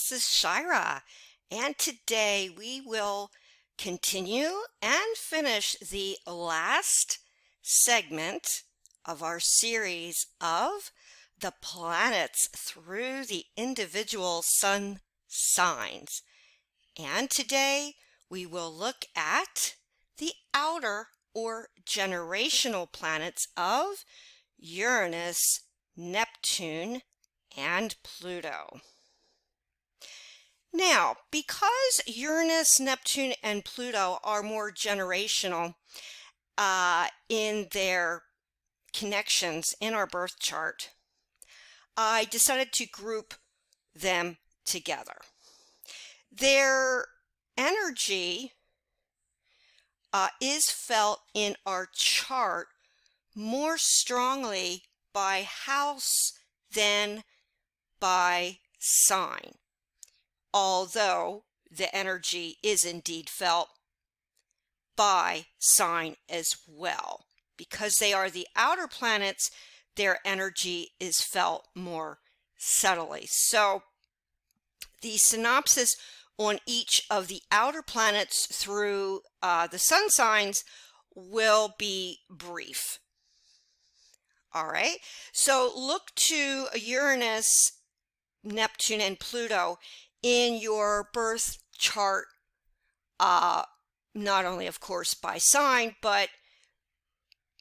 This is Shira, and today we will continue and finish the last segment of our series of the planets through the individual sun signs. And today we will look at the outer or generational planets of Uranus, Neptune, and Pluto. Now, because Uranus, Neptune, and Pluto are more generational in their connections in our birth chart, I decided to group them together. Their energy is felt in our chart more strongly by house than by sign, although the energy is indeed felt by sign as well. Because they are the outer planets, their energy is felt more subtly. So the synopsis on each of the outer planets through the sun signs will be brief. All right, so look to Uranus, Neptune, and Pluto in your birth chart, not only, of course, by sign, but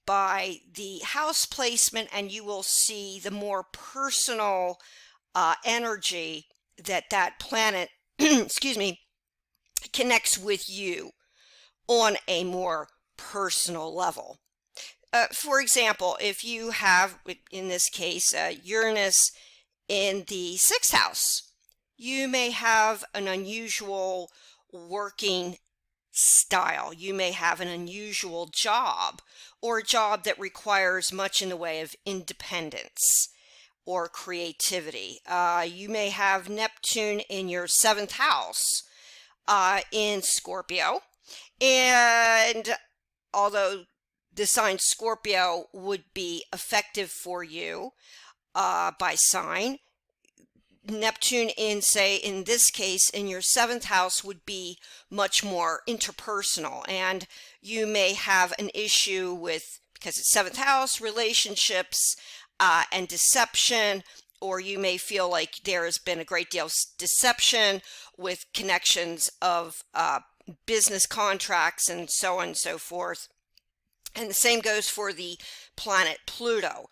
by the house placement, and you will see the more personal energy that planet, excuse me, connects with you on a more personal level. For example, if you have, in this case, Uranus in the 6th house, you may have an unusual working style. You may have an unusual job, or a job that requires much in the way of independence or creativity. You may have Neptune in your 7th house in Scorpio, and although the sign Scorpio would be effective for you by sign, Neptune in, say, in this case, in your 7th house would be much more interpersonal, and you may have an issue with, because it's 7th house, relationships and deception, or you may feel like there has been a great deal of deception with connections of business contracts and so on and so forth. And the same goes for the planet Pluto.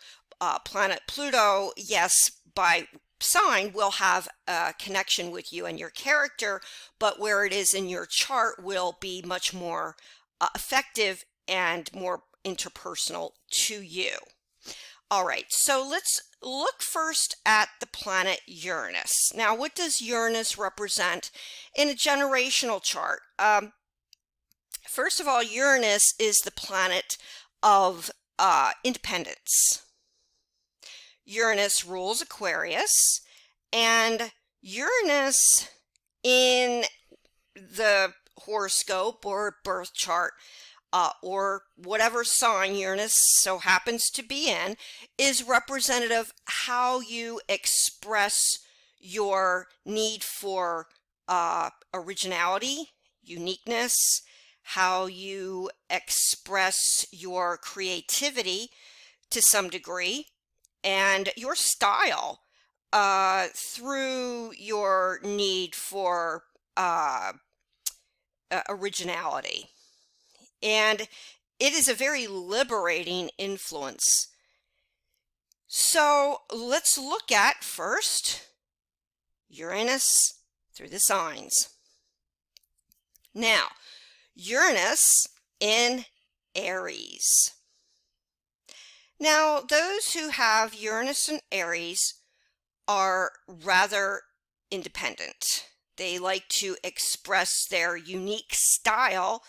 Planet Pluto, yes, by sign will have a connection with you and your character, but where it is in your chart will be much more effective and more interpersonal to you. All right, so let's look first at the planet Uranus. Now, what does Uranus represent in a generational chart? First of all, Uranus is the planet of independence. Uranus rules Aquarius, and Uranus in the horoscope or birth chart or whatever sign Uranus so happens to be in is representative how you express your need for originality, uniqueness, how you express your creativity to some degree, and your style through your need for originality. And it is a very liberating influence. So let's look at first Uranus through the signs. Now, Uranus in Aries. Now, those who have Uranus in Aries are rather independent. They like to express their unique style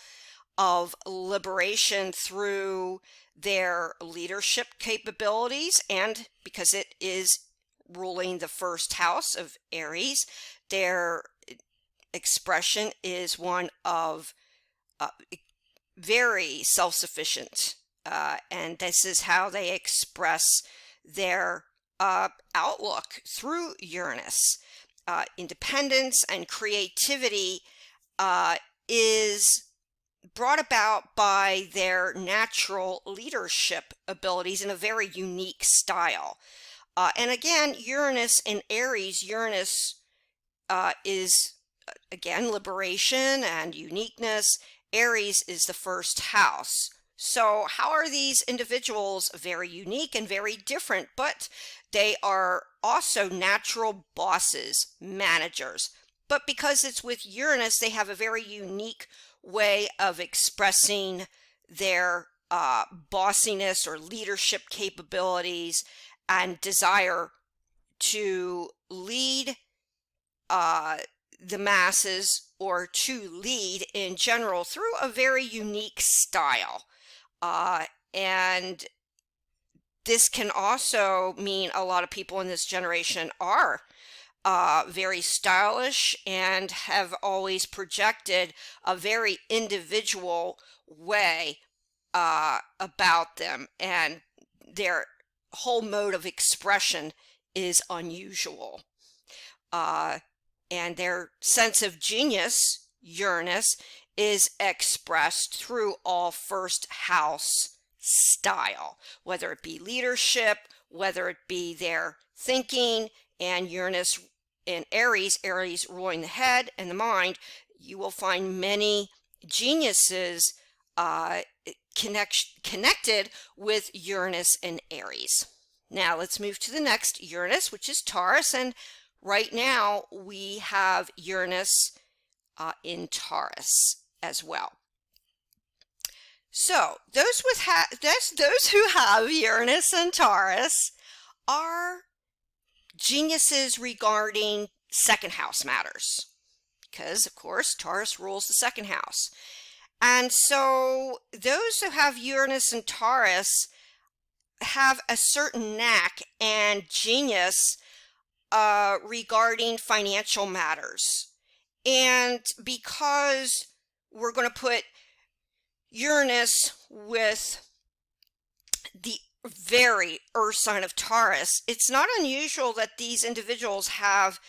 of liberation through their leadership capabilities, and because it is ruling the 1st house of Aries, their expression is one of very self-sufficient, and this is how they express their outlook through Uranus. independence and creativity is brought about by their natural leadership abilities in a very unique style. And again, Uranus in Aries, Uranus is again liberation and uniqueness. Aries is the first house. So how are these individuals very unique and very different, but they are also natural bosses, managers. But because it's with Uranus, they have a very unique way of expressing their bossiness or leadership capabilities and desire to lead the masses or to lead in general through a very unique style. And this can also mean a lot of people in this generation are very stylish and have always projected a very individual way about them, and their whole mode of expression is unusual. And their sense of genius, Uranus, is expressed through all first house style, whether it be leadership, whether it be their thinking, and Uranus in Aries, Aries ruling the head and the mind. You will find many geniuses connected with Uranus and Aries. Now let's move to the next Uranus, which is Taurus, and right now we have Uranus in Taurus as well. So those who have Uranus and Taurus are geniuses regarding second house matters, because of course Taurus rules the second house. And so those who have Uranus and Taurus have a certain knack and genius regarding financial matters. And because we're going to put Uranus with the very earth sign of Taurus, it's not unusual that these individuals have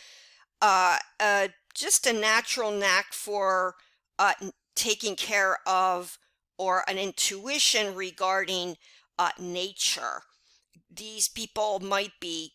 just a natural knack for taking care of, or an intuition regarding nature. These people might be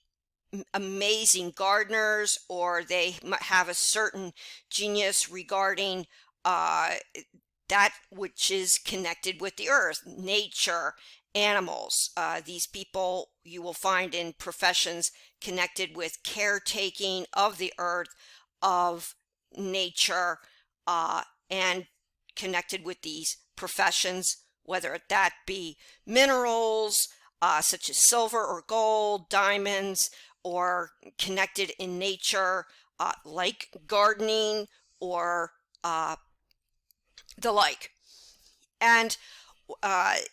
amazing gardeners, or they might have a certain genius regarding that which is connected with the earth, nature, animals. These people you will find in professions connected with caretaking of the earth, of nature, and connected with these professions, whether that be minerals such as silver or gold, diamonds, or connected in nature like gardening or the like. And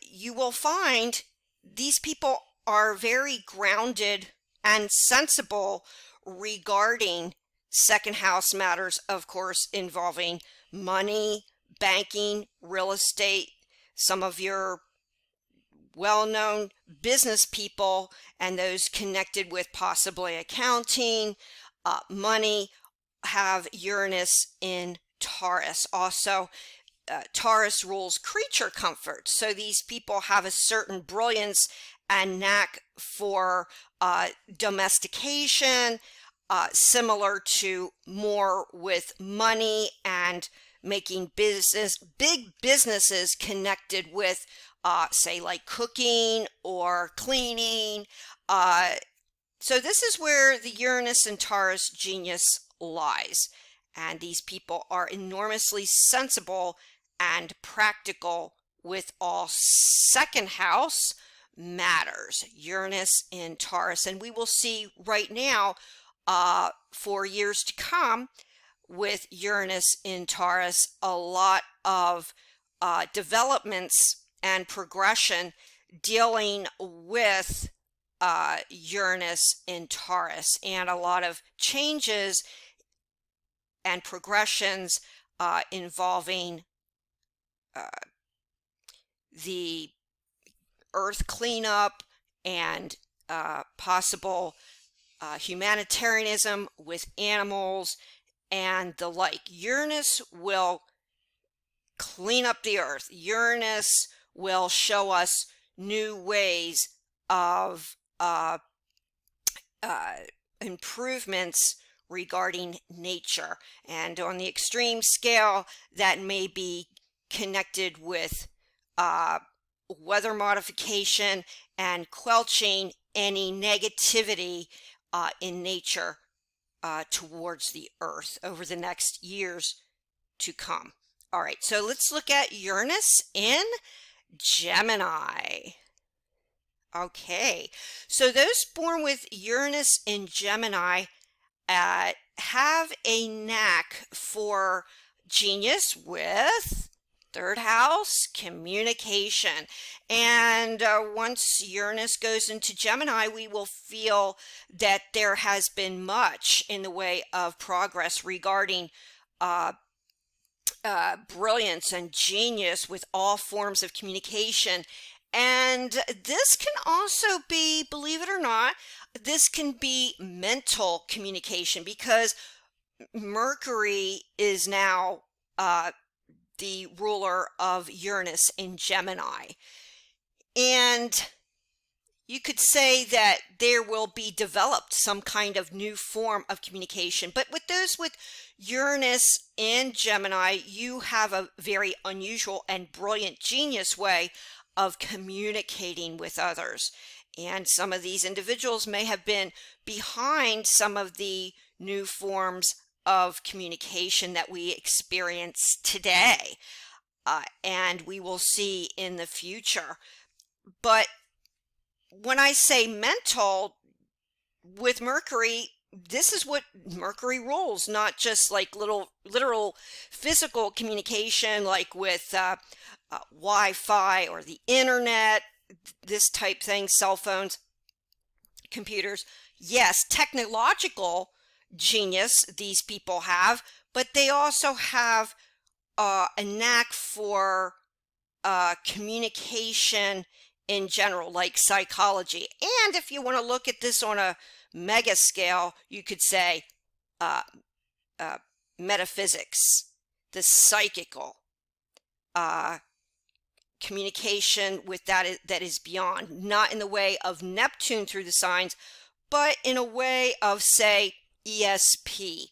you will find these people are very grounded and sensible regarding second house matters, of course, involving money, banking, real estate. Some of your well-known business people and those connected with possibly accounting, money, have Uranus in Taurus. Also, Taurus rules creature comfort. So these people have a certain brilliance and knack for domestication, similar to more with money and making big businesses connected with say like cooking or cleaning. So this is where the Uranus and Taurus genius lies. And these people are enormously sensible and practical with all second house matters. Uranus in Taurus. And we will see right now for years to come with Uranus in Taurus a lot of developments and progression dealing with Uranus in Taurus, and a lot of changes and progressions involving the earth cleanup and possible humanitarianism with animals, and the like. Uranus will clean up the earth. Uranus will show us new ways of uh, improvements regarding nature. And on the extreme scale, that may be connected with weather modification and quelching any negativity in nature towards the earth over the next years to come. All right, so let's look at Uranus in Gemini. Okay, so those born with Uranus in Gemini have a knack for genius with third house communication. And once Uranus goes into Gemini, we will feel that there has been much in the way of progress regarding brilliance and genius with all forms of communication. And this can also be, believe it or not, this can be mental communication, because Mercury is now the ruler of Uranus in Gemini. And you could say that there will be developed some kind of new form of communication. But with those with Uranus in Gemini, you have a very unusual and brilliant genius way of communicating with others. And some of these individuals may have been behind some of the new forms of communication that we experience today, and we will see in the future. But when I say mental, with Mercury, this is what Mercury rules, not just like literal physical communication like with Wi-Fi or the internet, this type thing, cell phones, computers. Yes, technological genius these people have, but they also have a knack for communication in general, like psychology. And if you want to look at this on a mega scale, you could say metaphysics, the psychical communication with that is beyond, not in the way of Neptune through the signs, but in a way of, say, ESP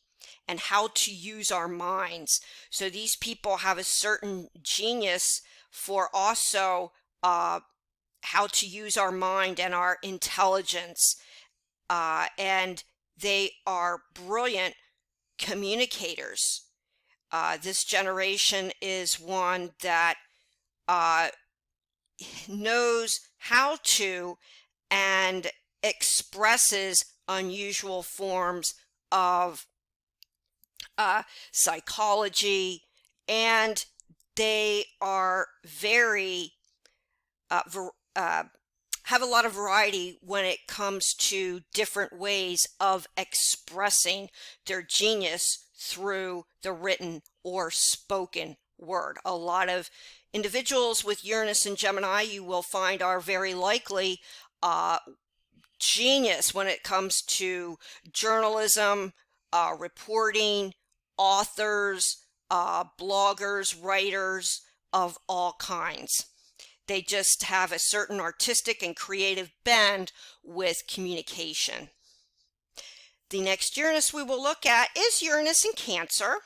and how to use our minds. So these people have a certain genius for also how to use our mind and our intelligence, and they are brilliant communicators. This generation is one that knows how to and expresses unusual forms of psychology, and they are very have a lot of variety when it comes to different ways of expressing their genius through the written or spoken word. A lot of individuals with Uranus and Gemini, you will find, are very likely genius when it comes to journalism, reporting, authors, bloggers, writers of all kinds. They just have a certain artistic and creative bend with communication. The next Uranus we will look at is Uranus in Cancer.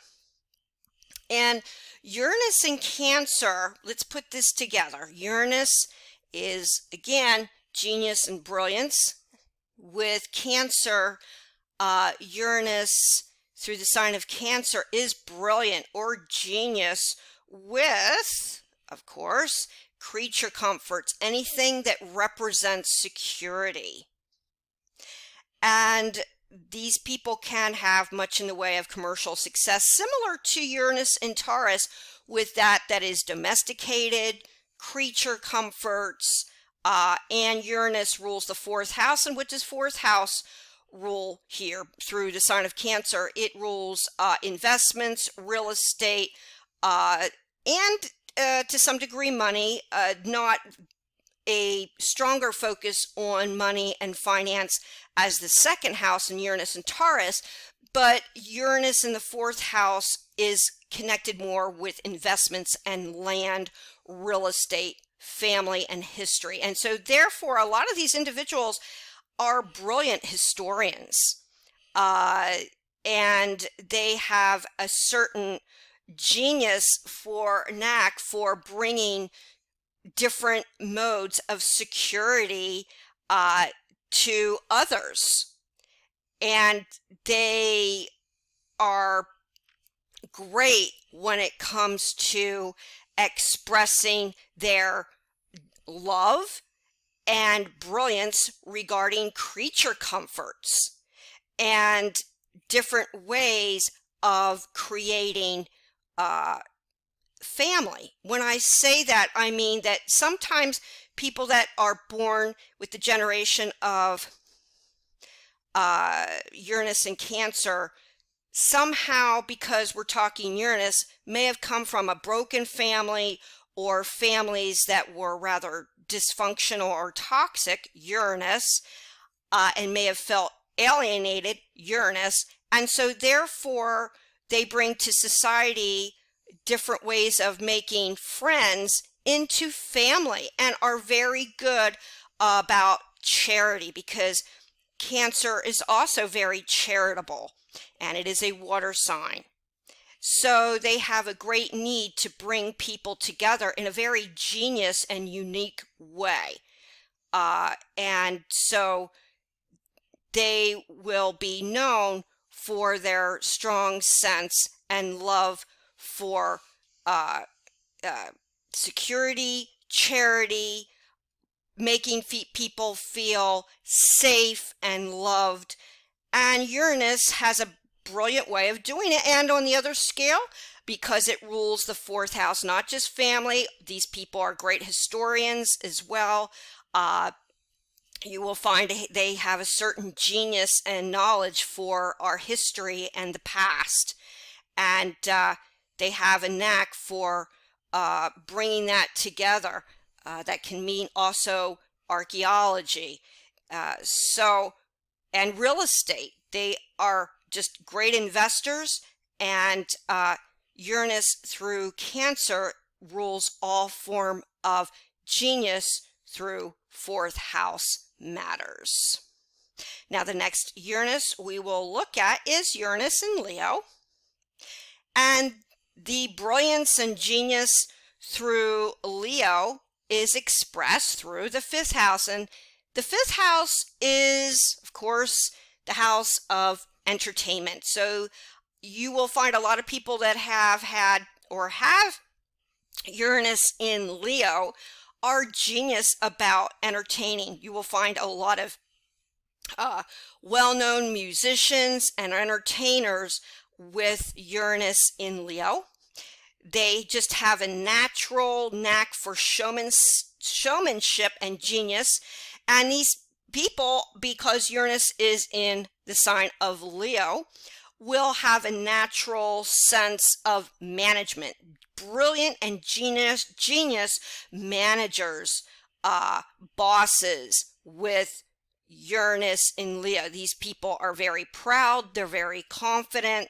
And Uranus in Cancer, let's put this together. Uranus is, again, genius and brilliance. With Cancer, Uranus through the sign of Cancer is brilliant or genius with, of course, creature comforts, anything that represents security. And these people can have much in the way of commercial success, similar to Uranus in Taurus, with that is domesticated, creature comforts, and Uranus rules the fourth house. And what does fourth house rule here through the sign of Cancer? It rules investments, real estate, and to some degree money, not a stronger focus on money and finance as the second house in Uranus and Taurus, but Uranus in the fourth house is connected more with investments and land, real estate, family, and history. And so therefore, a lot of these individuals are brilliant historians, and they have a certain genius for knack for bringing different modes of security to others, and they are great when it comes to expressing their love and brilliance regarding creature comforts and different ways of creating family. When I say that, I mean that sometimes people that are born with the generation of Uranus and Cancer, somehow, because we're talking Uranus, may have come from a broken family or families that were rather dysfunctional or toxic, Uranus, and may have felt alienated, Uranus, and so therefore they bring to society different ways of making friends into family and are very good about charity, because Cancer is also very charitable and it is a water sign. So they have a great need to bring people together in a very genius and unique way. And so they will be known for their strong sense and love for security, charity, making people feel safe and loved. And Uranus has a brilliant way of doing it. And on the other scale, because it rules the fourth house, not just family, these people are great historians as well. You will find they have a certain genius and knowledge for our history and the past. And they have a knack for bringing that together. That can mean also archaeology. And real estate. They are just great investors, and Uranus through Cancer rules all form of genius through fourth house matters. Now the next Uranus we will look at is Uranus in Leo, and the brilliance and genius through Leo is expressed through the fifth house. And the fifth house is, of course, the house of entertainment. So you will find a lot of people that have had or have Uranus in Leo are genius about entertaining. You will find a lot of well-known musicians and entertainers with Uranus in Leo. They just have a natural knack for showmanship and genius. And these people, because Uranus is in the sign of Leo, will have a natural sense of management. Brilliant and genius managers, bosses with Uranus in Leo. These people are very proud. They're very confident.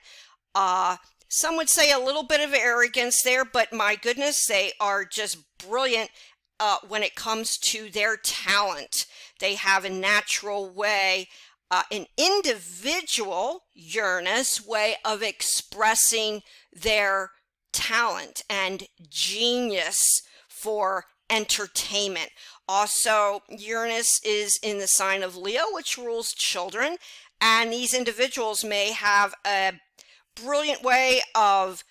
Some would say a little bit of arrogance there, but my goodness, they are just brilliant when it comes to their talent. They have a natural way, an individual Uranus way of expressing their talent and genius for entertainment. Also, Uranus is in the sign of Leo, which rules children, and these individuals may have a brilliant way of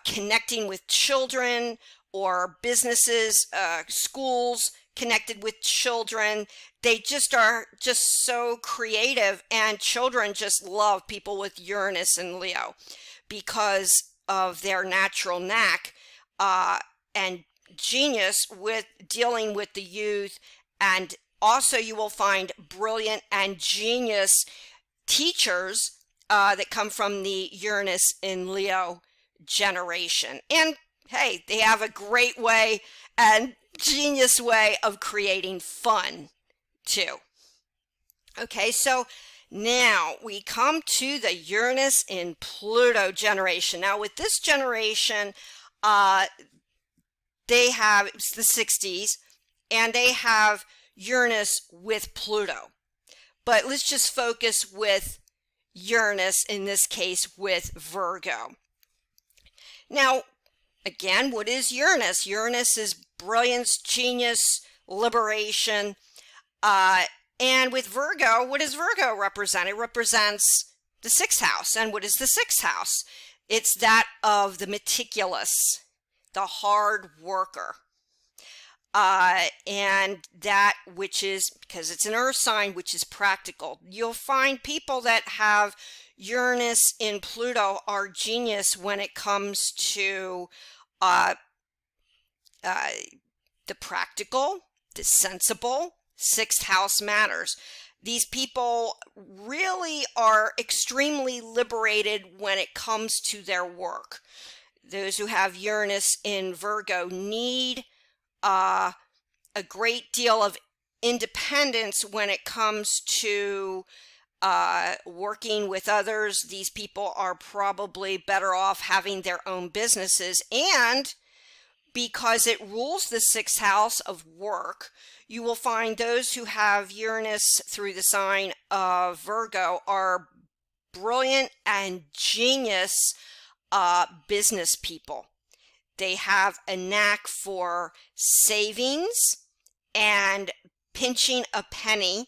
connecting with children, or businesses, schools connected with children. They just are just so creative, and children just love people with Uranus and Leo because of their natural knack and genius with dealing with the youth. And also you will find brilliant and genius teachers that come from the Uranus in Leo generation. And hey, they have a great way and genius way of creating fun too. Okay, so now we come to the Uranus in Pluto generation. Now with this generation, they have, it's the 60s, and they have Uranus with Pluto. But let's just focus with Uranus, in this case with Virgo. Now, again, what is Uranus? Uranus is brilliance, genius, liberation. And with Virgo, what does Virgo represent? It represents the 6th house. And what is the 6th house? It's that of the meticulous, the hard worker. And that which is, because it's an earth sign, which is practical. You'll find people that have Uranus in Pluto are genius when it comes to the practical, the sensible. 6th house matters. These people really are extremely liberated when it comes to their work. Those who have Uranus in Virgo need a great deal of independence when it comes to working with others. These people are probably better off having their own businesses, and because it rules the 6th house of work, you will find those who have Uranus through the sign of Virgo are brilliant and genius business people. They have a knack for savings and pinching a penny,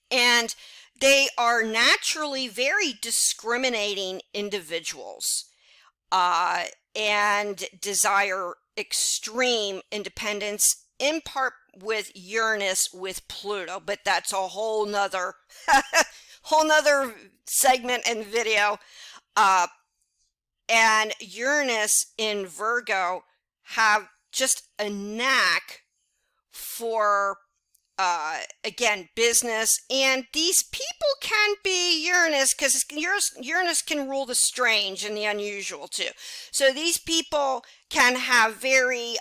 and they are naturally very discriminating individuals and desire extreme independence, in part with Uranus with Pluto, but that's a whole nother segment and video. And Uranus in Virgo have just a knack for again, business, and these people can be Uranus, because Uranus can rule the strange and the unusual too. So these people can have very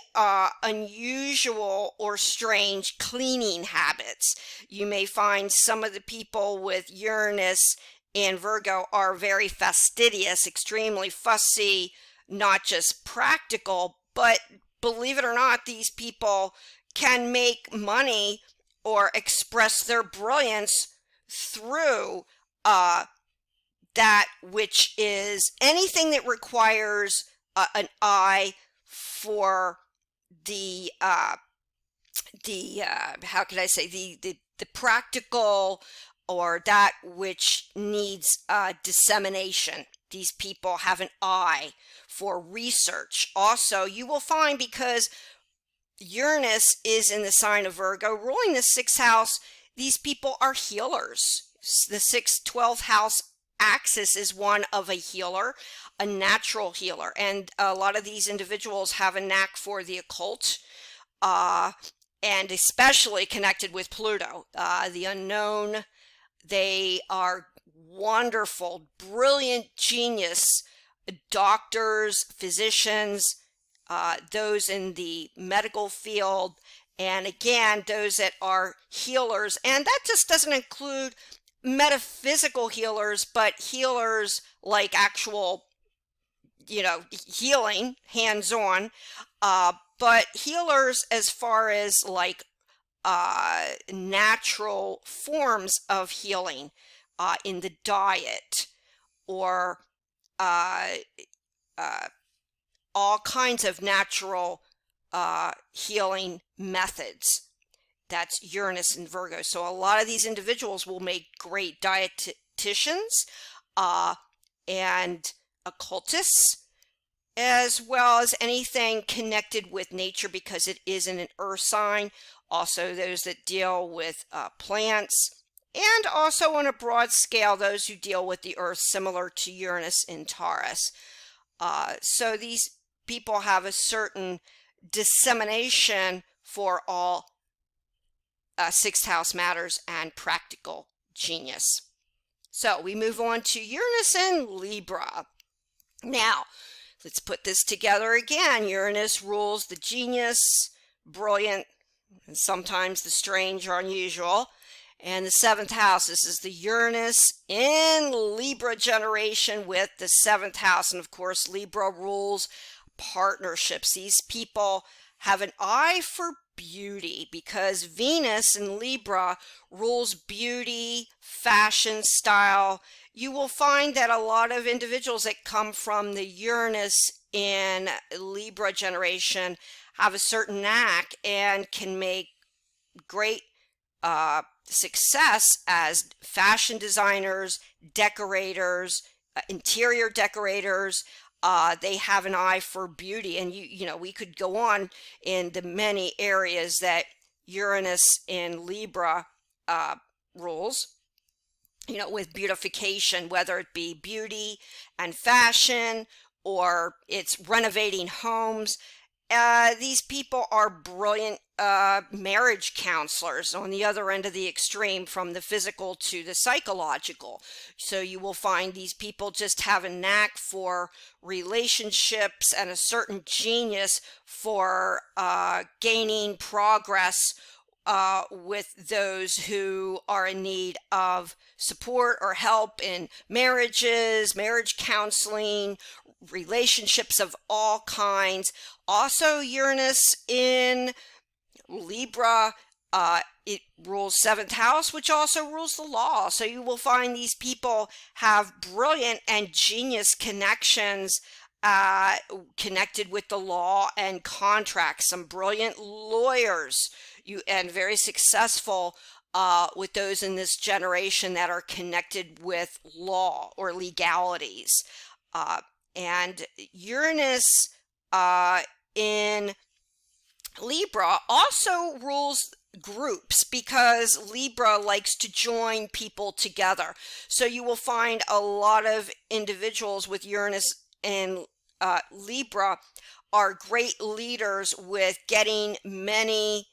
unusual or strange cleaning habits. You may find some of the people with Uranus in Virgo are very fastidious, extremely fussy, not just practical, but believe it or not, these people can make money or express their brilliance through that which is anything that requires an eye for the how can I say, the practical, or that which needs dissemination. These people have an eye for research. Also, you will find, because Uranus is in the sign of Virgo, ruling the 6th house, these people are healers. The 12th house axis is one of a healer, a natural healer. And a lot of these individuals have a knack for the occult, and especially connected with Pluto, the unknown. They are wonderful, brilliant genius doctors, physicians, those in the medical field, and again, those that are healers. And that just doesn't include metaphysical healers, but healers like actual, healing, hands-on, but healers as far as like natural forms of healing in the diet, or all kinds of natural healing methods. That's Uranus and Virgo. So a lot of these individuals will make great dietitians and occultists, as well as anything connected with nature, because it is in an earth sign. Also those that deal with plants, and also on a broad scale, those who deal with the earth, similar to Uranus in Taurus. So these people have a certain dissemination for all 6th house matters and practical genius. So we move on to Uranus in Libra. Now, let's put this together again. Uranus rules the genius, brilliant, and sometimes the strange or unusual. And the seventh house, this is the Uranus in Libra generation with the seventh house. And of course, Libra rules partnerships. These people have an eye for beauty because Venus in Libra rules beauty, fashion, style. You will find that a lot of individuals that come from the Uranus in Libra generation have a certain knack and can make great success as fashion designers, decorators, interior decorators. They have an eye for beauty, and you know, we could go on in the many areas that Uranus in Libra rules, you know, with beautification, whether it be beauty and fashion or it's renovating homes. These people are brilliant marriage counselors on the other end of the extreme, from the physical to the psychological. So you will find these people just have a knack for relationships and a certain genius for gaining progress with those who are in need of support or help in marriages, marriage counseling, relationships of all kinds. Also, Uranus in Libra, it rules seventh house, which also rules the law. So you will find these people have brilliant and genius connections connected with the law and contracts. Some brilliant lawyers, and very successful with those in this generation that are connected with law or legalities. And Uranus in Libra also rules groups because Libra likes to join people together. So you will find a lot of individuals with Uranus in Libra are great leaders with getting many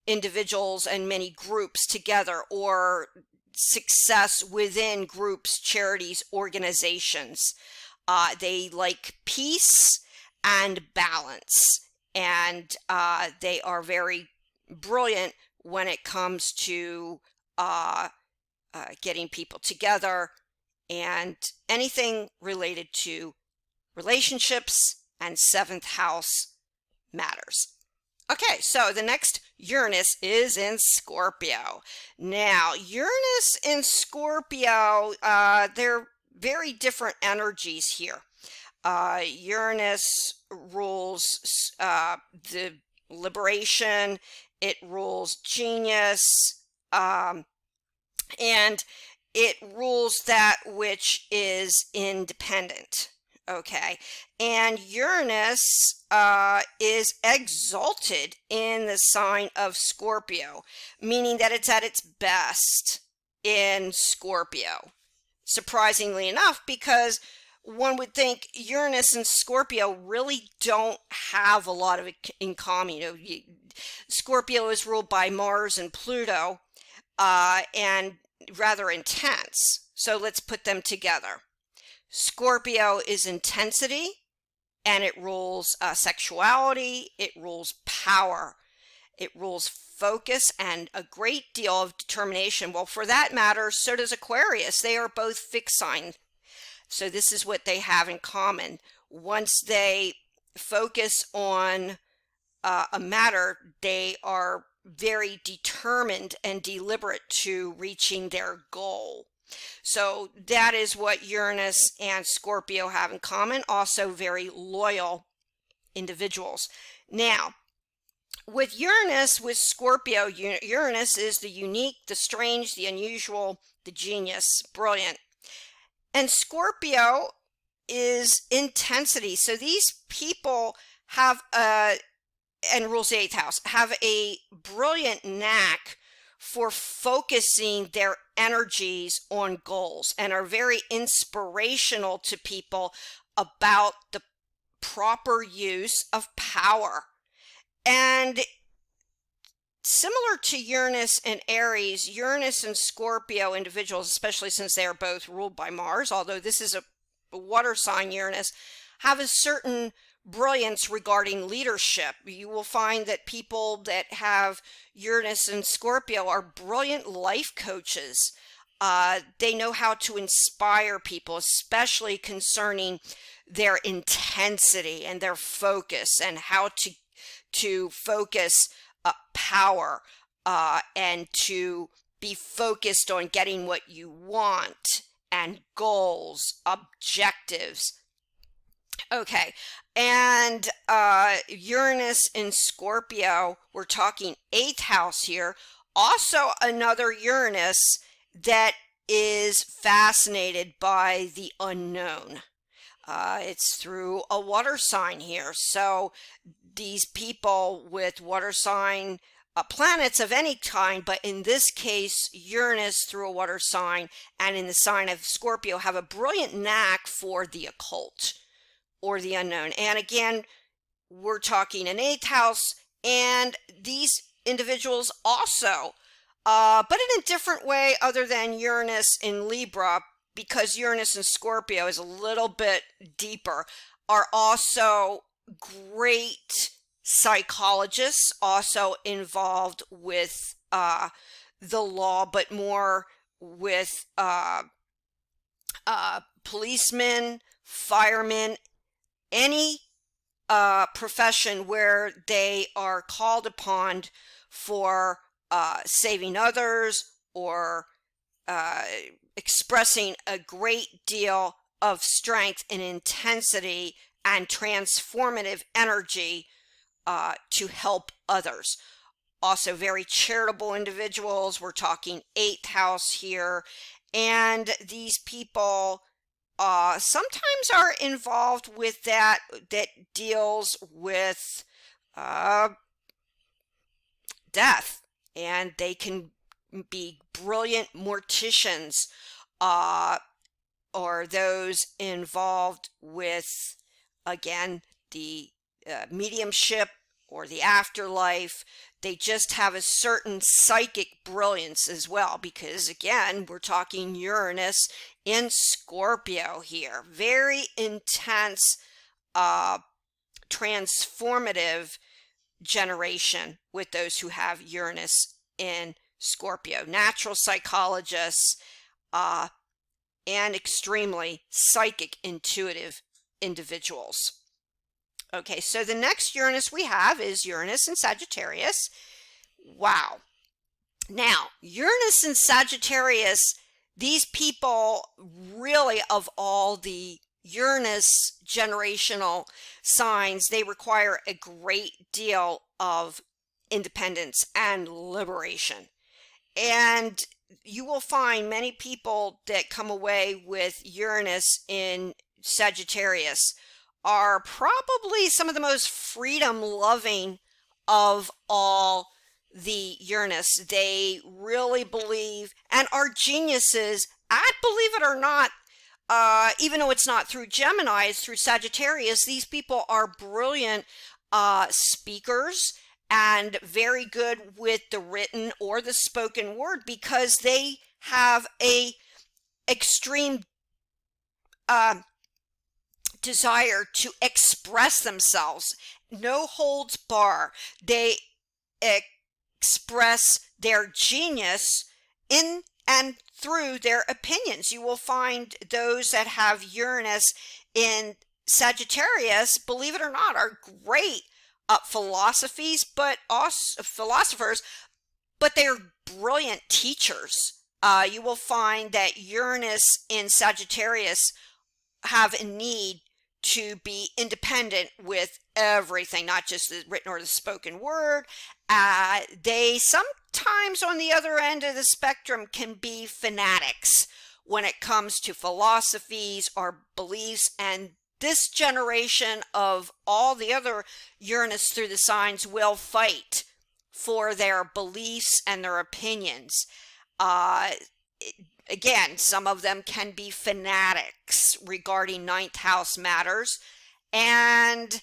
individuals and many groups together, or success within groups, charities, organizations. They like peace and balance, and they are very brilliant when it comes to getting people together and anything related to relationships and seventh house matters. Okay, so the next Uranus is in Scorpio. Now, Uranus in Scorpio, they're very different energies here. Uranus rules the liberation, it rules genius, and it rules that which is independent. Okay, and Uranus is exalted in the sign of Scorpio, meaning that it's at its best in Scorpio. Surprisingly enough, because one would think Uranus and Scorpio really don't have a lot of in common. You know, Scorpio is ruled by Mars and Pluto, and rather intense. So let's put them together. Scorpio is intensity, and it rules sexuality, it rules power, it rules focus, and a great deal of determination. Well, for that matter, so does Aquarius. They are both fixed sign. So this is what they have in common. Once they focus on a matter, they are very determined and deliberate to reaching their goal. So that is what Uranus and Scorpio have in common. Also very loyal individuals. Now, with Uranus, with Scorpio, Uranus is the unique, the strange, the unusual, the genius, brilliant. And Scorpio is intensity. So these people have and rules the 8th house, have a brilliant knack for focusing their energies on goals, and are very inspirational to people about the proper use of power. And similar to Uranus and Aries, Uranus and Scorpio individuals, especially since they are both ruled by Mars, although this is a water sign, Uranus, have a certain brilliance regarding leadership. You will find that people that have Uranus and Scorpio are brilliant life coaches. They know how to inspire people, especially concerning their intensity and their focus, and how to focus power and to be focused on getting what you want, and goals, objectives. Okay, and Uranus in Scorpio, we're talking 8th house here. Also another Uranus that is fascinated by the unknown. It's through a water sign here. So these people with water sign planets of any kind, but in this case, Uranus through a water sign and in the sign of Scorpio, have a brilliant knack for the occult or the unknown. And again, we're talking an 8th house, and these individuals also, but in a different way other than Uranus in Libra, because Uranus in Scorpio is a little bit deeper, are also great psychologists, also involved with the law, but more with policemen, firemen, any profession where they are called upon for saving others, or expressing a great deal of strength and intensity and transformative energy to help others. Also very charitable individuals. We're talking 8th house here. And these people sometimes are involved with that deals with death. And they can be brilliant morticians, or those involved with, again, the mediumship or the afterlife. They just have a certain psychic brilliance as well, because again, we're talking Uranus in Scorpio here. Very intense, transformative generation with those who have Uranus in Scorpio. Natural psychologists, and extremely psychic, intuitive individuals. Okay, so the next Uranus we have is Uranus in Sagittarius. Wow. Now, Uranus in Sagittarius, these people really, of all the Uranus generational signs, they require a great deal of independence and liberation. And you will find many people that come away with Uranus in Sagittarius are probably some of the most freedom-loving of all the Uranus. They really believe and are geniuses at, believe it or not, even though it's not through Gemini, it's through Sagittarius. These people are brilliant speakers and very good with the written or the spoken word, because they have a extreme desire to express themselves. No holds bar. They express their genius in and through their opinions. You will find those that have Uranus in Sagittarius, believe it or not, are great philosophers, but they're brilliant teachers. You will find that Uranus in Sagittarius have a need to be independent with everything, not just the written or the spoken word. They sometimes, on the other end of the spectrum, can be fanatics when it comes to philosophies or beliefs. And this generation of all the other Uranus through the signs will fight for their beliefs and their opinions. Again, some of them can be fanatics regarding 9th house matters. And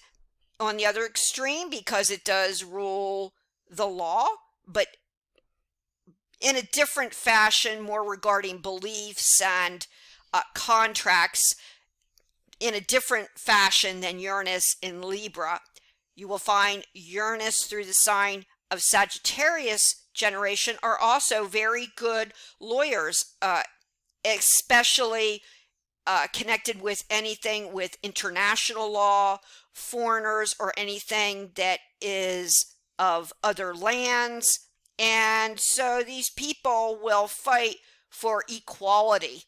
on the other extreme, because it does rule the law, but in a different fashion, more regarding beliefs and contracts, in a different fashion than Uranus in Libra. You will find Uranus through the sign of Sagittarius generation are also very good lawyers, especially connected with anything with international law, foreigners, or anything that is of other lands. And so these people will fight for equality,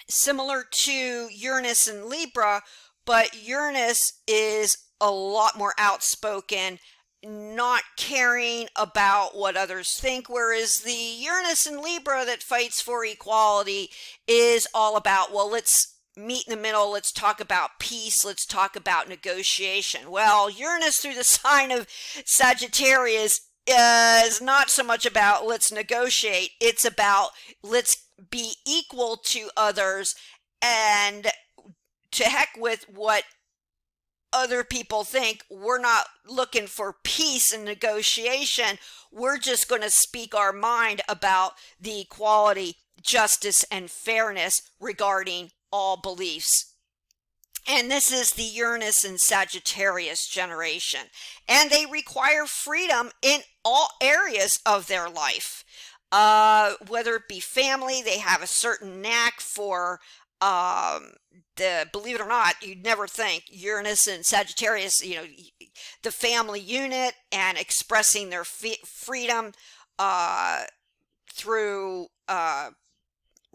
similar to Uranus and Libra, but Uranus is a lot more outspoken, not caring about what others think, whereas the Uranus and Libra that fights for equality is all about, well, let's meet in the middle, let's talk about peace, let's talk about negotiation. Well, Uranus through the sign of Sagittarius is not so much about let's negotiate, it's about let's be equal to others, and to heck with what other people think. We're not looking for peace and negotiation. We're just going to speak our mind about the equality, justice, and fairness regarding all beliefs. And this is the Uranus and Sagittarius generation. And they require freedom in all areas of their life. Whether it be family, they have a certain knack for believe it or not, you'd never think Uranus and Sagittarius, the family unit and expressing their freedom through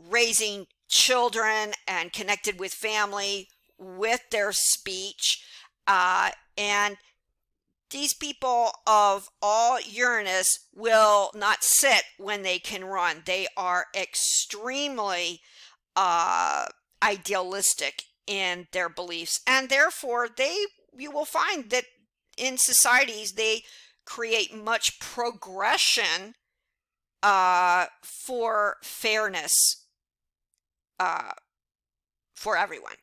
raising children and connected with family with their speech. And these people of all Uranus will not sit when they can run. They are extremely idealistic in their beliefs, and therefore you will find that in societies they create much progression for fairness for everyone.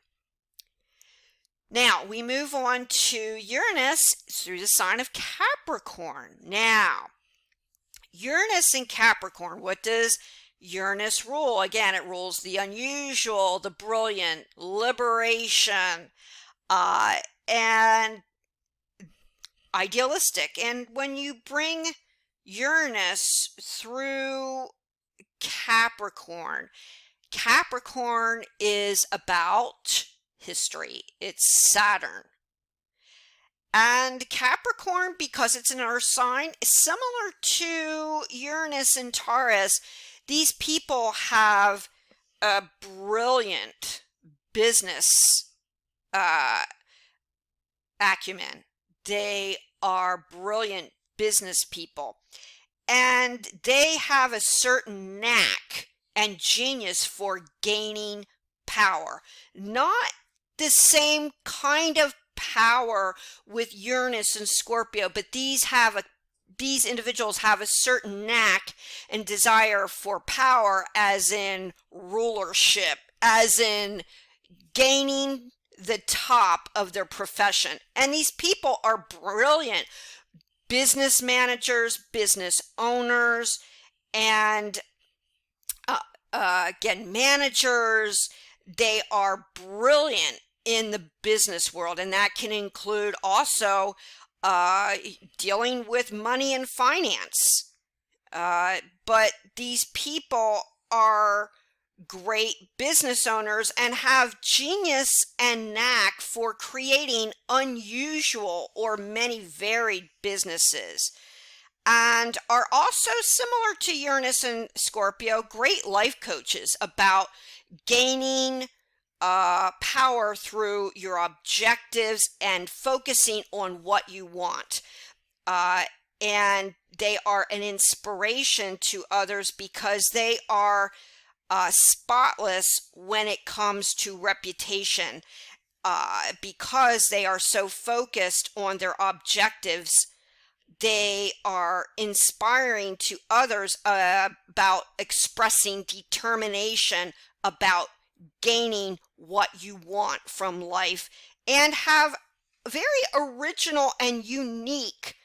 Now we move on to Uranus through the sign of Capricorn. Now Uranus in Capricorn, what does Uranus rule? Again, it rules the unusual, the brilliant, liberation, and idealistic. And when you bring Uranus through Capricorn, Capricorn is about history. It's Saturn. And Capricorn, because it's an earth sign, is similar to Uranus and Taurus. These people have a brilliant business acumen. They are brilliant business people. And they have a certain knack and genius for gaining power. Not the same kind of power with Uranus and Scorpio, but these individuals have a certain knack and desire for power, as in rulership, as in gaining the top of their profession. And these people are brilliant business managers, business owners, and again, managers. They are brilliant in the business world, and that can include also dealing with money and finance. But these people are great business owners and have genius and knack for creating unusual or many varied businesses, and are also similar to Uranus and Scorpio, great life coaches about gaining power through your objectives and focusing on what you want. And they are an inspiration to others because they are spotless when it comes to reputation, because they are so focused on their objectives. They are inspiring to others about expressing determination about gaining what you want from life, and have very original and unique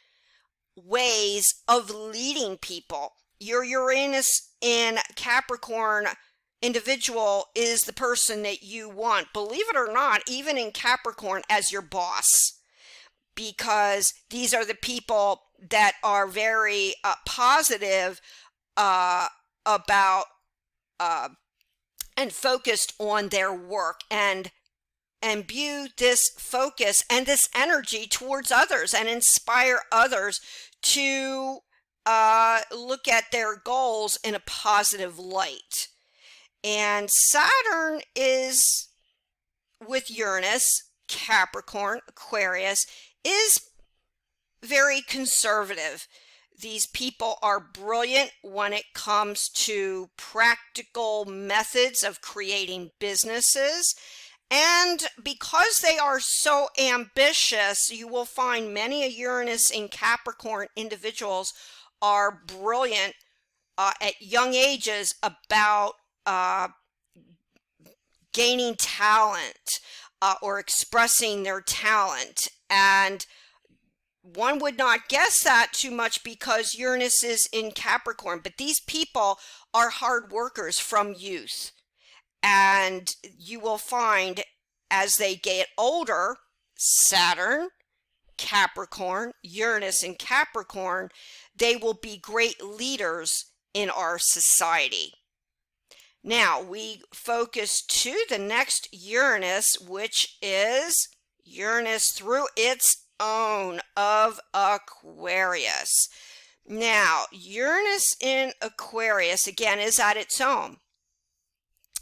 ways of leading people. Your Uranus in Capricorn individual is the person that you want, believe it or not, even in Capricorn, as your boss, because these are the people that are very positive about and focused on their work, and imbue this focus and this energy towards others and inspire others to look at their goals in a positive light. And Saturn is with Uranus, Capricorn, Aquarius, is very conservative. These people are brilliant when it comes to practical methods of creating businesses. And because they are so ambitious, you will find many Uranus in Capricorn individuals are brilliant at young ages about gaining talent or expressing their talent. And one would not guess that too much because Uranus is in Capricorn, but these people are hard workers from youth. And you will find as they get older, Saturn, Capricorn, Uranus and Capricorn, they will be great leaders in our society. Now we focus to the next Uranus, which is Uranus through its own of Aquarius. Now, Uranus in Aquarius, again, is at its own.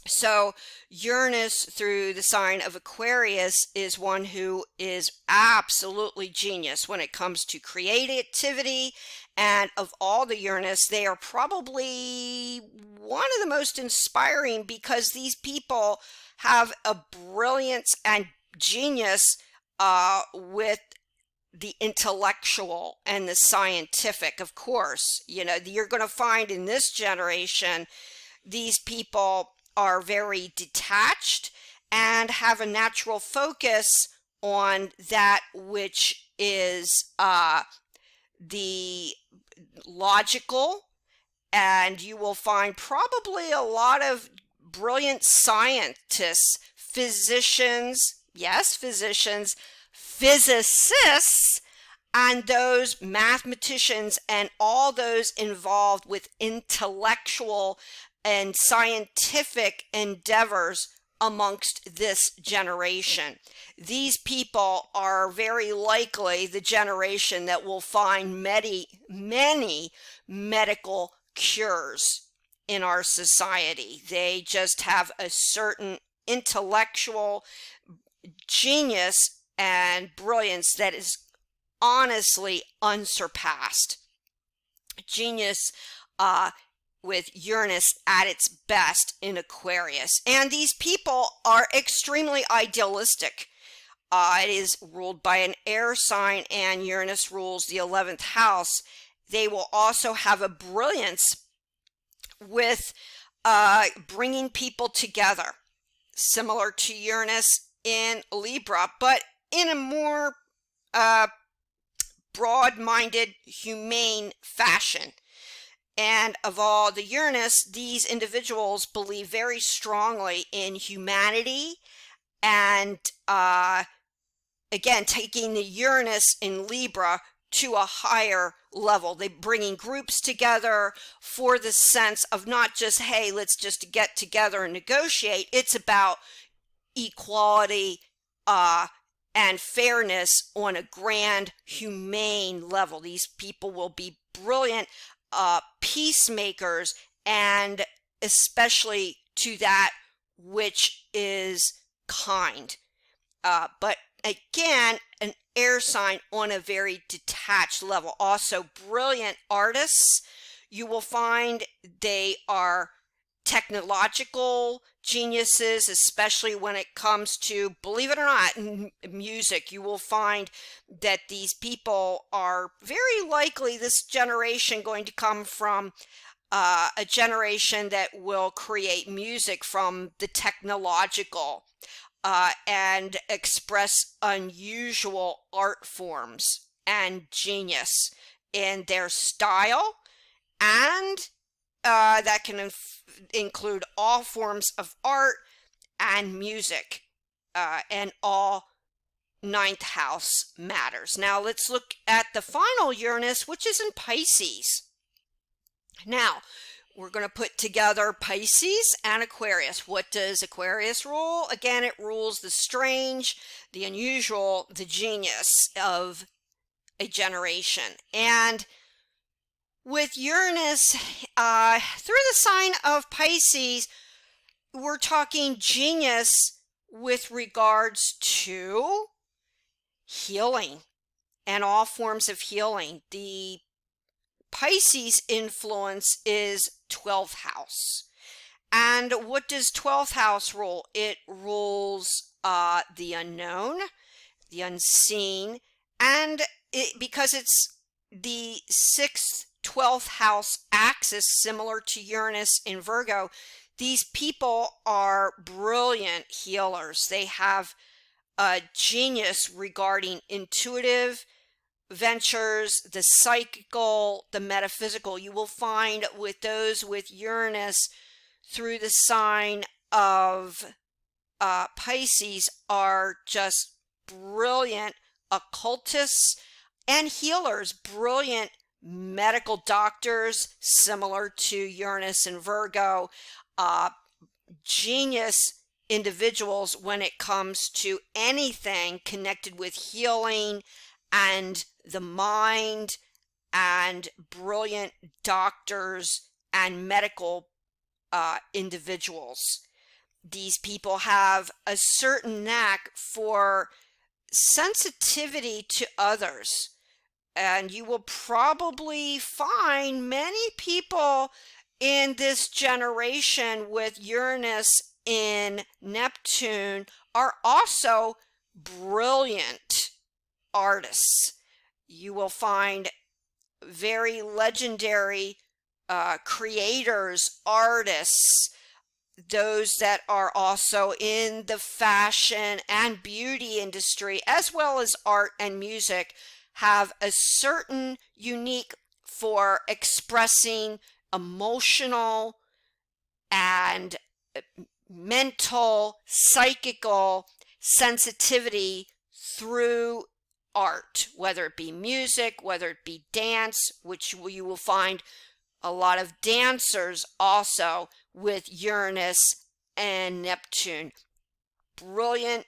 So Uranus through the sign of Aquarius is one who is absolutely genius when it comes to creativity. And of all the Uranus, they are probably one of the most inspiring because these people have a brilliance and genius with the intellectual and the scientific. Of course, you know, you're going to find in this generation, these people are very detached and have a natural focus on that which is the logical, and you will find probably a lot of brilliant scientists, physicians, yes, physicians, physicists, and those mathematicians and all those involved with intellectual and scientific endeavors amongst this generation. These people are very likely the generation that will find many medical cures in our society. They just have a certain intellectual genius and brilliance that is honestly unsurpassed. Genius with Uranus at its best in Aquarius. And these people are extremely idealistic. It is ruled by an air sign, and Uranus rules the 11th house. They will also have a brilliance with bringing people together, similar to Uranus in Libra, but in a more broad-minded, humane fashion. And of all the Uranus, these individuals believe very strongly in humanity and, again, taking the Uranus in Libra to a higher level. They're bringing groups together for the sense of not just, hey, let's just get together and negotiate. It's about equality and fairness on a grand, humane level. These people will be brilliant peacemakers, and especially to that which is kind. But again, an air sign on a very detached level. Also brilliant artists. You will find they are technological geniuses, especially when it comes to, believe it or not, music. You will find that these people are very likely this generation going to come from a generation that will create music from the technological and express unusual art forms and genius in their style and that can include all forms of art and music, and all ninth house matters. Now let's look at the final Uranus, which is in Pisces. Now, we're going to put together Pisces and Aquarius. What does Aquarius rule? Again, it rules the strange, the unusual, the genius of a generation. And with Uranus through the sign of Pisces, we're talking genius with regards to healing and all forms of healing. The Pisces influence is 12th house. And what does 12th house rule? It rules the unknown, the unseen, and because it's the 6th 12th house axis, similar to Uranus in Virgo, these people are brilliant healers. They have a genius regarding intuitive ventures, the psychical, the metaphysical. You will find with those with Uranus through the sign of Pisces are just brilliant occultists and healers, brilliant medical doctors, similar to Uranus and Virgo, genius individuals when it comes to anything connected with healing and the mind, and brilliant doctors and medical individuals. These people have a certain knack for sensitivity to others, and you will probably find many people in this generation with Uranus in Neptune are also brilliant artists. You will find very legendary creators, artists, those that are also in the fashion and beauty industry, as well as art and music, have a certain unique for expressing emotional and mental, psychical sensitivity through art, whether it be music, whether it be dance, which you will find a lot of dancers also with Uranus and Neptune. Brilliant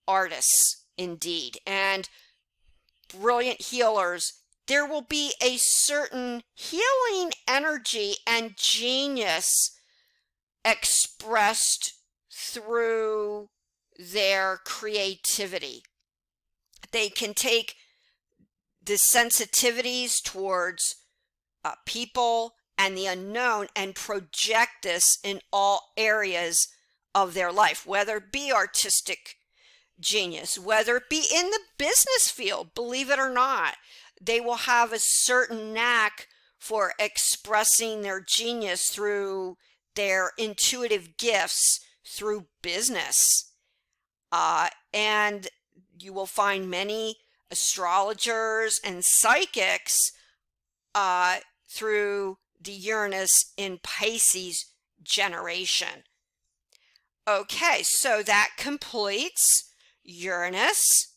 artists indeed, and brilliant healers. There will be a certain healing energy and genius expressed through their creativity. They can take the sensitivities towards people and the unknown and project this in all areas of their life, whether it be artistic genius, whether it be in the business field. Believe it or not, they will have a certain knack for expressing their genius through their intuitive gifts through business. And you will find many astrologers and psychics through the Uranus in Pisces generation. Okay, so that completes Uranus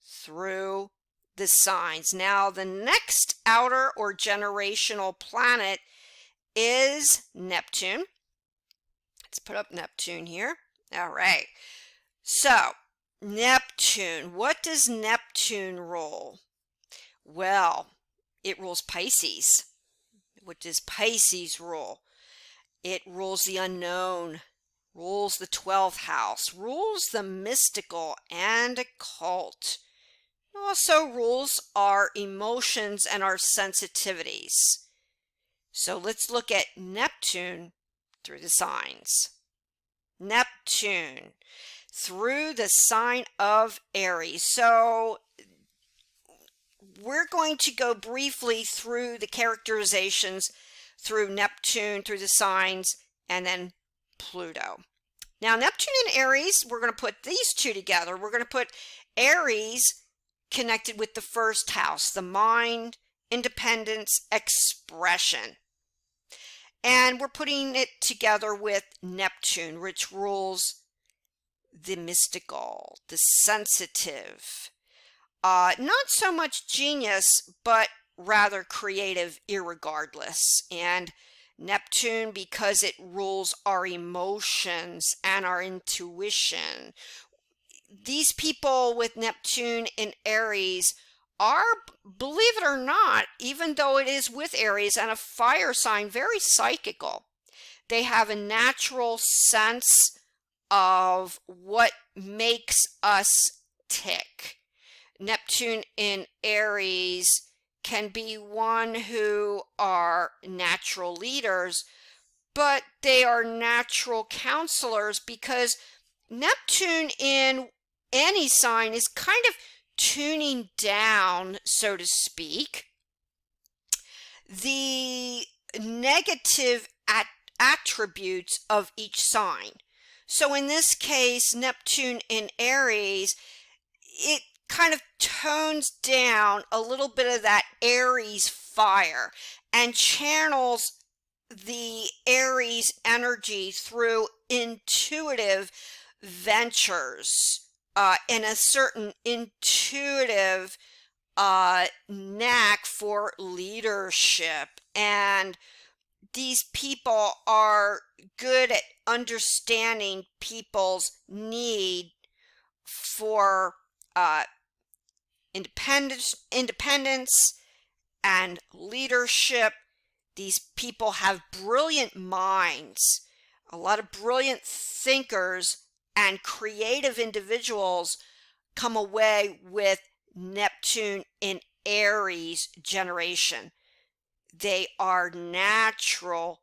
through the signs. Now, the next outer or generational planet is Neptune. Let's put up Neptune here. All right. So, Neptune. What does Neptune rule? Well, it rules Pisces. What does Pisces rule? It rules the unknown, rules the 12th house, rules the mystical and occult. It also rules our emotions and our sensitivities. So let's look at Neptune through the signs. Neptune through the sign of Aries. So we're going to go briefly through the characterizations through Neptune, through the signs, and then Pluto. Now, Neptune and Aries, we're going to put these two together. We're going to put Aries connected with the first house, the mind, independence, expression. And we're putting it together with Neptune, which rules the mystical, the sensitive, not so much genius, but rather creative irregardless. And Neptune, because it rules our emotions and our intuition. These people with Neptune in Aries are, believe it or not, even though it is with Aries and a fire sign, very psychical. They have a natural sense of what makes us tick. Neptune in Aries can be one who are natural leaders, but they are natural counselors, because Neptune in any sign is kind of tuning down, so to speak, the negative attributes of each sign. So in this case, Neptune in Aries, it kind of tones down a little bit of that Aries fire and channels the Aries energy through intuitive ventures, and a certain intuitive knack for leadership. And these people are good at understanding people's need for independence and leadership. These people have brilliant minds, a lot of brilliant thinkers and creative individuals come away with Neptune in Aries generation. They are natural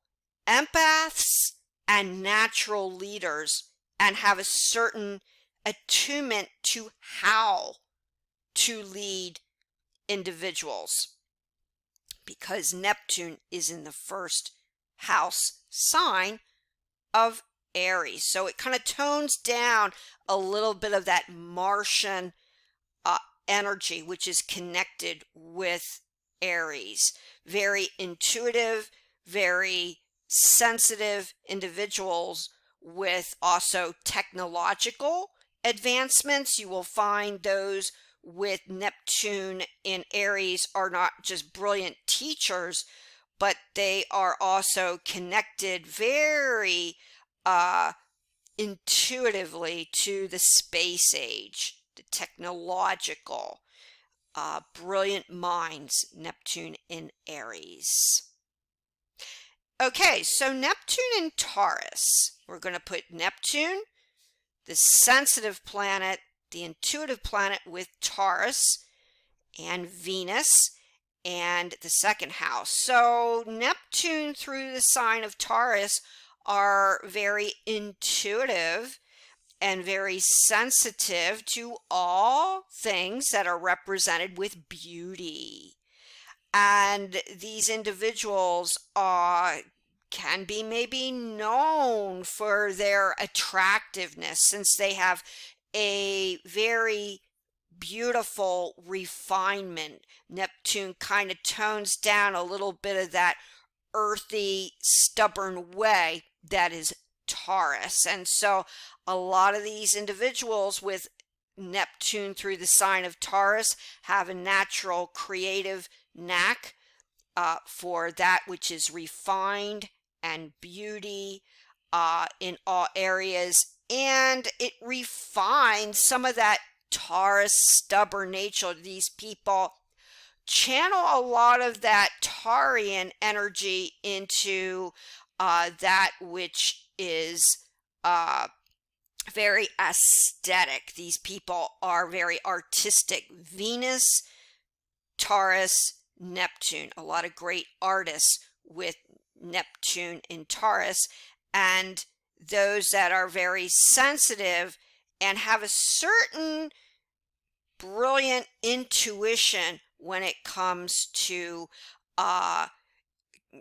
empaths and natural leaders and have a certain attunement to how to lead individuals, because Neptune is in the first house sign of Aries. So it kind of tones down a little bit of that Martian energy, which is connected with Aries. Very intuitive, very sensitive individuals with also technological advancements. You will find those with Neptune in Aries are not just brilliant teachers, but they are also connected very intuitively to the space age, the technological, brilliant minds, Neptune in Aries. Okay, so Neptune in Taurus. We're going to put Neptune, the sensitive planet, the intuitive planet, with Taurus and Venus and the second house. So Neptune through the sign of Taurus are very intuitive and very sensitive to all things that are represented with beauty. And these individuals can be maybe known for their attractiveness, since they have a very beautiful refinement. Neptune kind of tones down a little bit of that earthy, stubborn way that is Taurus. And so a lot of these individuals with Neptune through the sign of Taurus have a natural creative knack for that which is refined and beauty in all areas. And it refines some of that Taurus stubborn nature. These people channel a lot of that Taurian energy into that which is very aesthetic. These people are very artistic. Venus, Taurus, Neptune. A lot of great artists with Neptune in Taurus. And those that are very sensitive and have a certain brilliant intuition when it comes to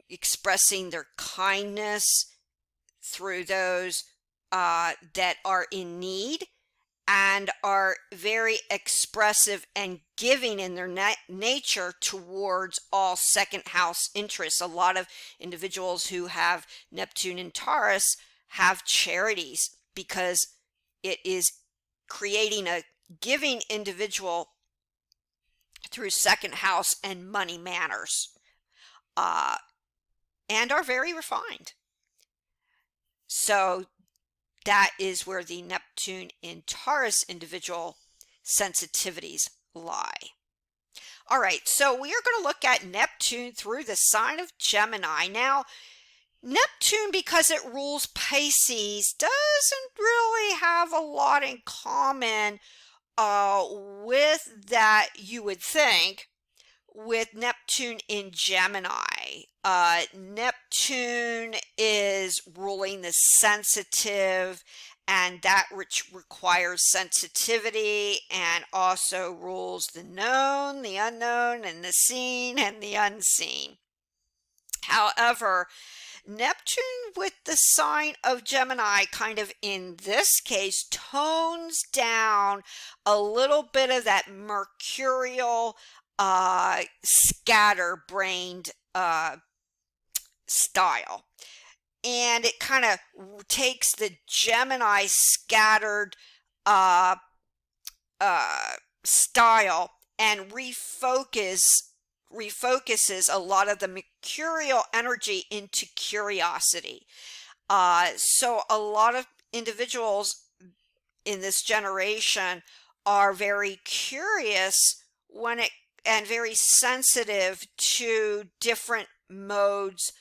expressing their kindness through those that are in need, and are very expressive and giving in their nature towards all second house interests. A lot of individuals who have Neptune in Taurus have charities because it is creating a giving individual through second house and money manners, and are very refined. So that is where the Neptune in Taurus individual sensitivities lie. All right, so we are going to look at Neptune through the sign of Gemini. Now, Neptune, because it rules Pisces, doesn't really have a lot in common with that, you would think, with Neptune in Gemini. Neptune is ruling the sensitive, and that which requires sensitivity, and also rules the known, the unknown, and the seen and the unseen. However, Neptune with the sign of Gemini kind of in this case tones down a little bit of that mercurial scatterbrained style, and it kind of takes the Gemini scattered style and refocuses a lot of the mercurial energy into curiosity. So a lot of individuals in this generation are very curious and very sensitive to different modes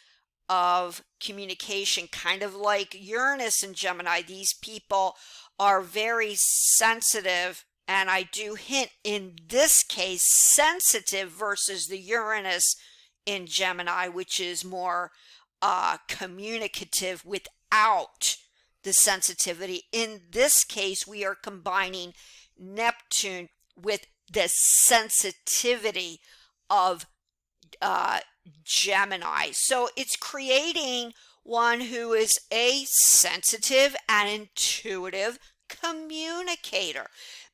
of communication, kind of like Uranus and Gemini. These people are very sensitive, and I do hint in this case sensitive versus the Uranus in Gemini, which is more communicative without the sensitivity. In this case, we are combining Neptune with the sensitivity of Gemini. So it's creating one who is a sensitive and intuitive communicator.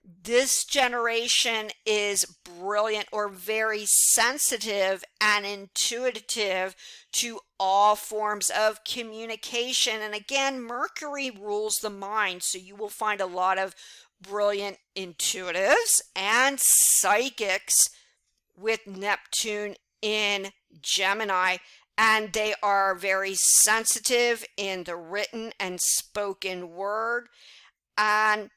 This generation is brilliant, or very sensitive and intuitive to all forms of communication. And again, Mercury rules the mind, so you will find a lot of brilliant intuitives and psychics with Neptune in Gemini, and they are very sensitive in the written and spoken word, and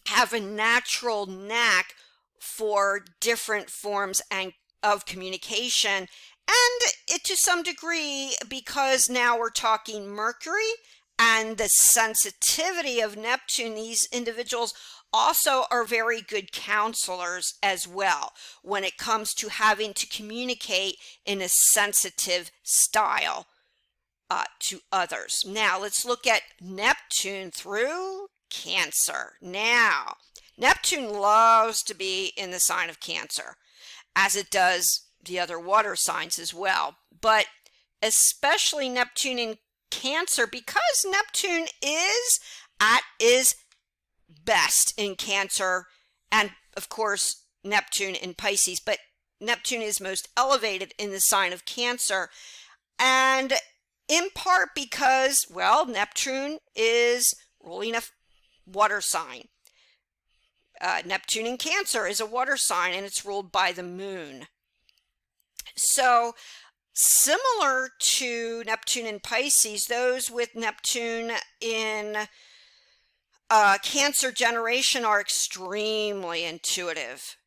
have a natural knack for different forms of communication. And it, to some degree, because now we're talking Mercury and the sensitivity of Neptune, these individuals also are very good counselors as well when it comes to having to communicate in a sensitive style to others. Now let's look at Neptune through Cancer. Now, Neptune loves to be in the sign of Cancer, as it does the other water signs as well, but especially Neptune in Cancer, because Neptune is at its best in Cancer, and of course Neptune in Pisces, but Neptune is most elevated in the sign of Cancer, and in part because, well, Neptune is ruling a water sign. Neptune in Cancer is a water sign, and it's ruled by the moon. So similar to Neptune in Pisces, those with Neptune in Cancer generation are extremely intuitive.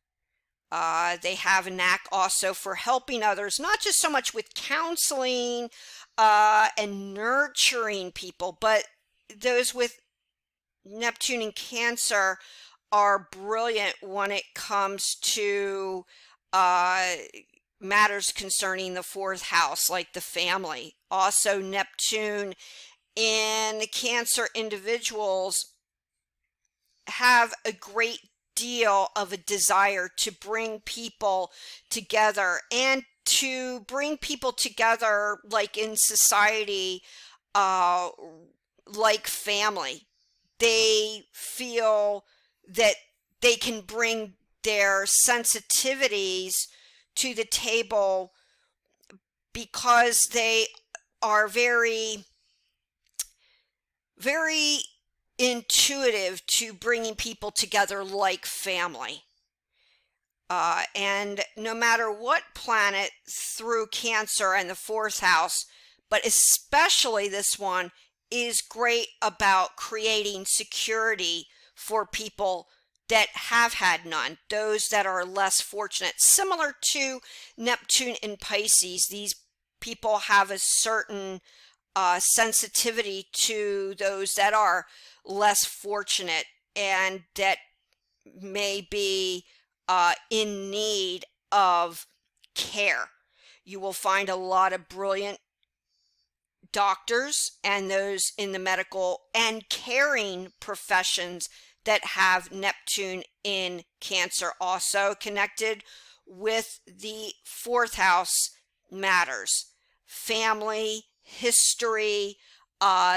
They have a knack also for helping others, not just so much with counseling and nurturing people, but those with Neptune in Cancer are brilliant when it comes to matters concerning the fourth house, like the family. Also, Neptune in Cancer individuals have a great deal of a desire to bring people together, and to bring people together like in society, like family. They feel that they can bring their sensitivities to the table because they are very, very intuitive to bringing people together like family. And no matter what planet through Cancer and the fourth house, but especially this one, is great about creating security for people that have had none, those that are less fortunate. Similar to Neptune in Pisces, these people have a certain sensitivity to those that are less fortunate and that may be in need of care. You will find a lot of brilliant doctors and those in the medical and caring professions that have Neptune in Cancer. Also connected with the fourth house matters. Family, history.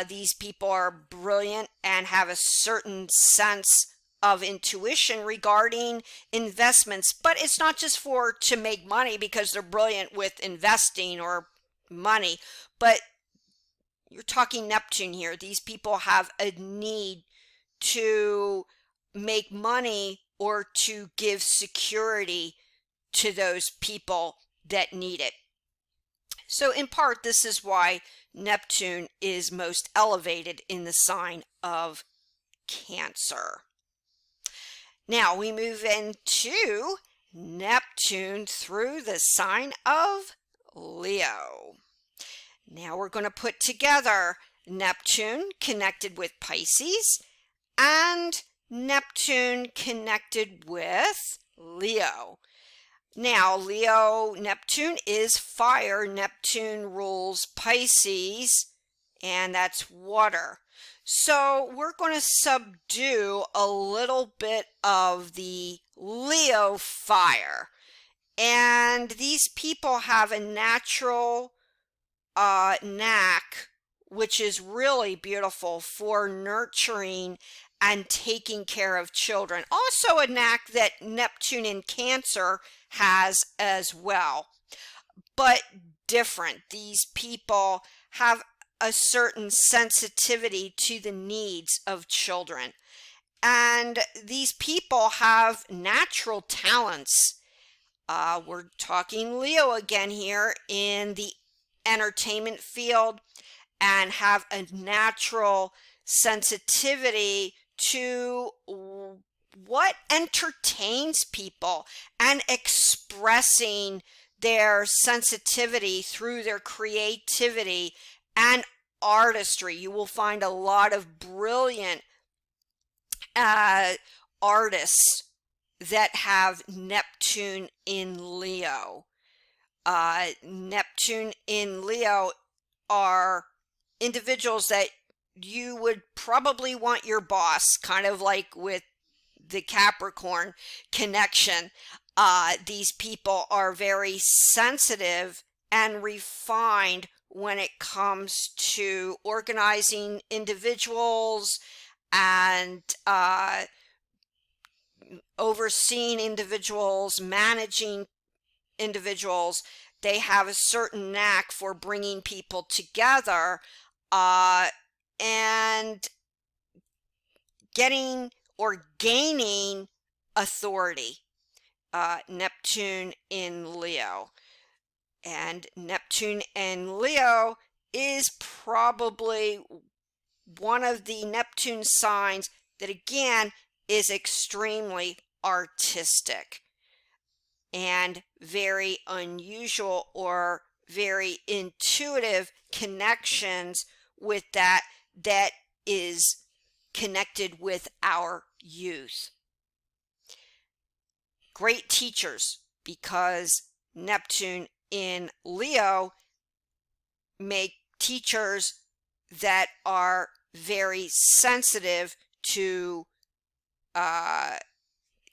These people are brilliant and have a certain sense of intuition regarding investments, but it's not just to make money because they're brilliant with investing or money, but you're talking Neptune here. These people have a need to make money or to give security to those people that need it. So in part, this is why Neptune is most elevated in the sign of Cancer. Now we move into Neptune through the sign of Leo. Now we're going to put together Neptune connected with Pisces and Neptune connected with Leo. Now, Neptune is fire. Neptune rules Pisces, and that's water. So we're going to subdue a little bit of the Leo fire. And these people have a natural knack, which is really beautiful, for nurturing and taking care of children. Also a knack that Neptune in Cancer has as well, but different. These people have a certain sensitivity to the needs of children. And these people have natural talents. We're talking Leo again here in the entertainment field, and have a natural sensitivity to what entertains people and expressing their sensitivity through their creativity and artistry. You will find a lot of brilliant artists that have Neptune in Leo. Neptune in Leo are individuals that you would probably want your boss, kind of like with the Capricorn connection. These people are very sensitive and refined when it comes to organizing individuals and overseeing individuals, managing individuals. They have a certain knack for bringing people together and getting or gaining authority. Neptune in Leo. And Neptune in Leo is probably one of the Neptune signs that, again, is extremely artistic and very unusual or very intuitive connections with that is connected with our youth. Great teachers, because Neptune in Leo make teachers that are very sensitive to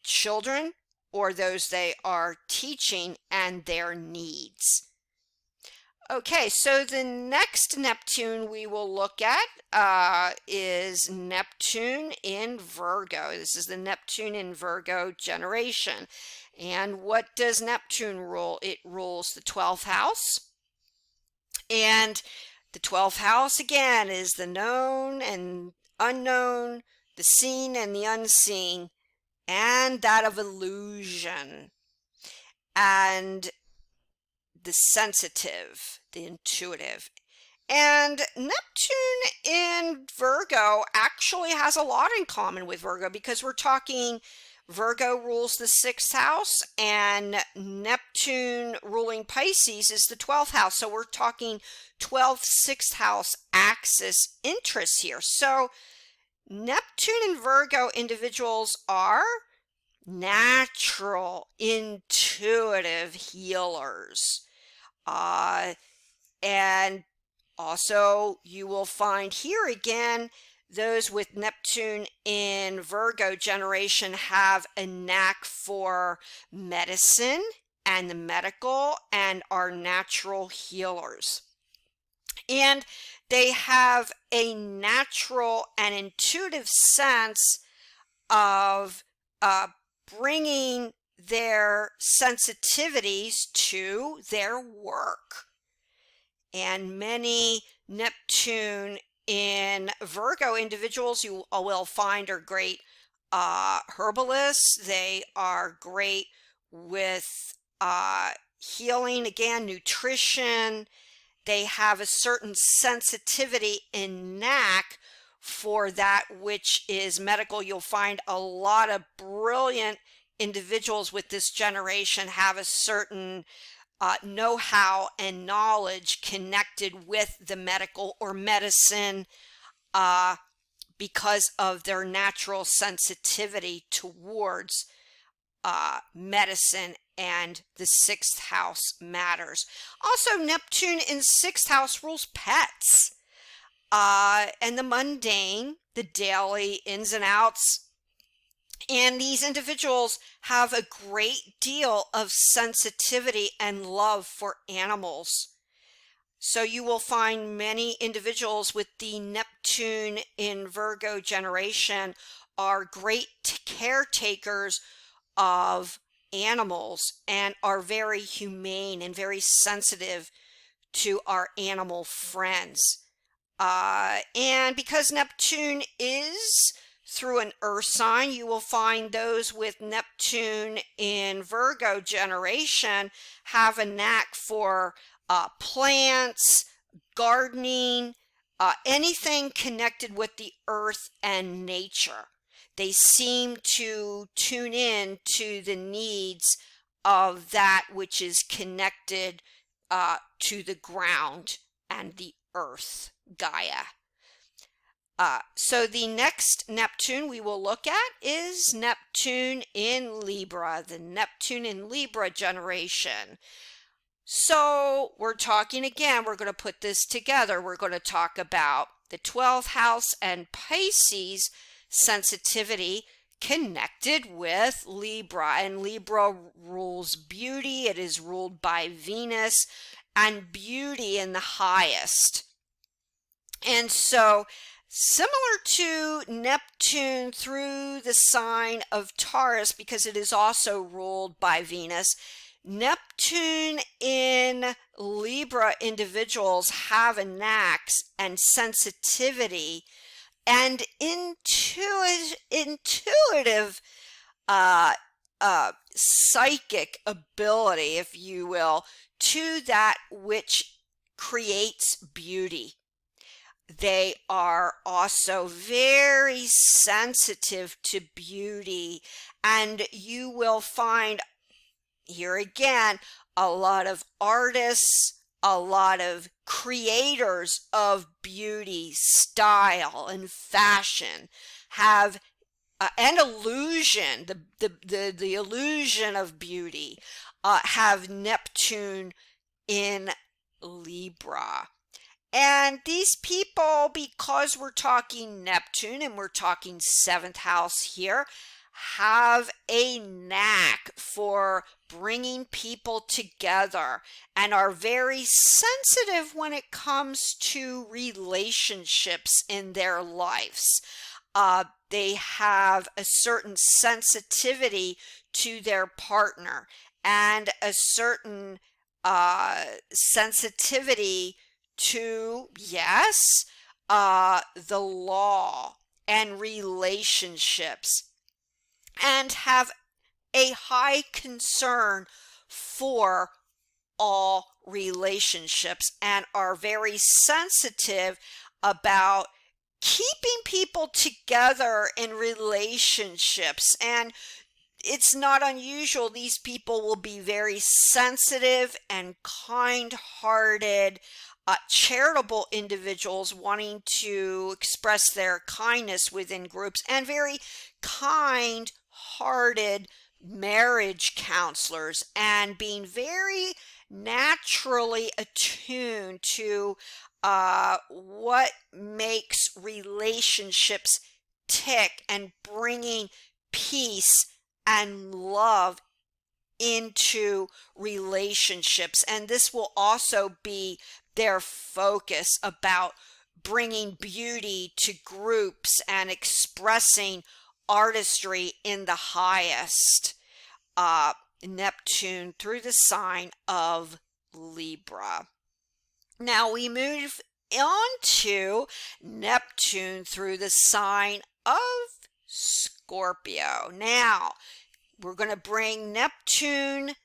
children or those they are teaching and their needs. Okay, so the next Neptune we will look at is Neptune in Virgo. This is the Neptune in Virgo generation. And what does Neptune rule? It rules the 12th house. And the 12th house, again, is the known and unknown, the seen and the unseen, and that of illusion. And the sensitive, the intuitive. And Neptune in Virgo actually has a lot in common with Virgo because we're talking Virgo rules the 6th house and Neptune ruling Pisces is the 12th house. So we're talking 12th, 6th house axis interests here. So Neptune and Virgo individuals are natural, intuitive healers. And also you will find here again, those with Neptune in Virgo generation have a knack for medicine and the medical and are natural healers. And they have a natural and intuitive sense of bringing their sensitivities to their work. And many Neptune in Virgo individuals you will find are great herbalists. They are great with healing, again, nutrition. They have a certain sensitivity and knack for that which is medical. You'll find a lot of brilliant individuals with this generation have a certain know-how and knowledge connected with the medical or medicine because of their natural sensitivity towards medicine and the 6th house matters. Also, Neptune in 6th house rules pets and the mundane, the daily ins and outs. And these individuals have a great deal of sensitivity and love for animals. So you will find many individuals with the Neptune in Virgo generation are great caretakers of animals and are very humane and very sensitive to our animal friends. And because Neptune is through an earth sign, you will find those with Neptune in Virgo generation have a knack for plants, gardening, anything connected with the earth and nature. They seem to tune in to the needs of that which is connected to the ground and the earth, Gaia. So the next Neptune we will look at is Neptune in Libra, the Neptune in Libra generation. So we're talking again, we're going to put this together. We're going to talk about the 12th house and Pisces sensitivity connected with Libra. And Libra rules beauty. It is ruled by Venus and beauty in the highest. And so similar to Neptune through the sign of Taurus, because it is also ruled by Venus, Neptune in Libra individuals have a knack and sensitivity and intuitive psychic ability, if you will, to that which creates beauty. They are also very sensitive to beauty, and you will find here again a lot of artists, a lot of creators of beauty, style, and fashion have and illusion, the illusion of beauty, have Neptune in Libra. And these people, because we're talking Neptune and we're talking 7th house here, have a knack for bringing people together and are very sensitive when it comes to relationships in their lives. They have a certain sensitivity to their partner and a certain sensitivity to, yes, the law and relationships, and have a high concern for all relationships and are very sensitive about keeping people together in relationships. And it's not unusual. These people will be very sensitive and kind-hearted, charitable individuals wanting to express their kindness within groups, and very kind-hearted marriage counselors, and being very naturally attuned to what makes relationships tick and bringing peace and love into relationships. And this will also be their focus, about bringing beauty to groups and expressing artistry in the highest. Neptune through the sign of Libra. Now we move on to Neptune through the sign of Scorpio. Now we're going to bring Neptune,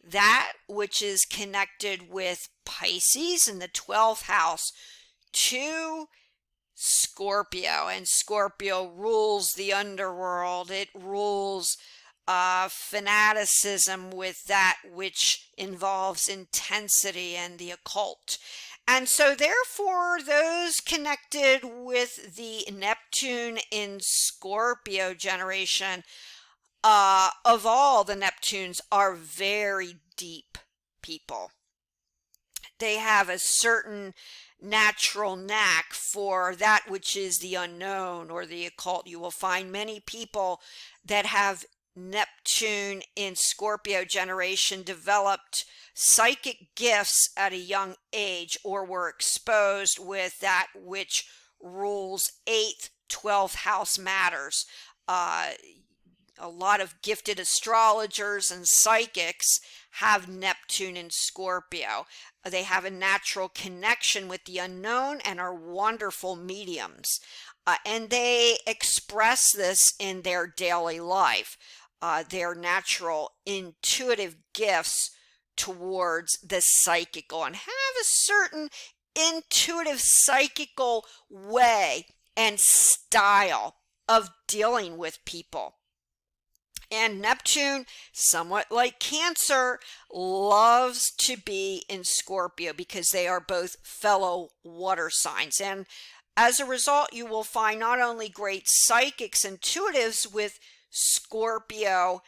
that which is connected with Pisces in the 12th house, to Scorpio. And Scorpio rules the underworld. It rules fanaticism with that which involves intensity and the occult. And so therefore, those connected with the Neptune in Scorpio generation, of all the Neptunes, are very deep people. They have a certain natural knack for that which is the unknown or the occult. You will find many people that have Neptune in Scorpio generation developed psychic gifts at a young age, or were exposed with that which rules 8th, 12th house matters. A lot of gifted astrologers and psychics have Neptune in Scorpio. They have a natural connection with the unknown and are wonderful mediums. And they express this in their daily life. Their natural intuitive gifts towards the psychical, and have a certain intuitive psychical way and style of dealing with people. And Neptune, somewhat like Cancer, loves to be in Scorpio because they are both fellow water signs. And as a result, you will find not only great psychics, intuitives with Scorpio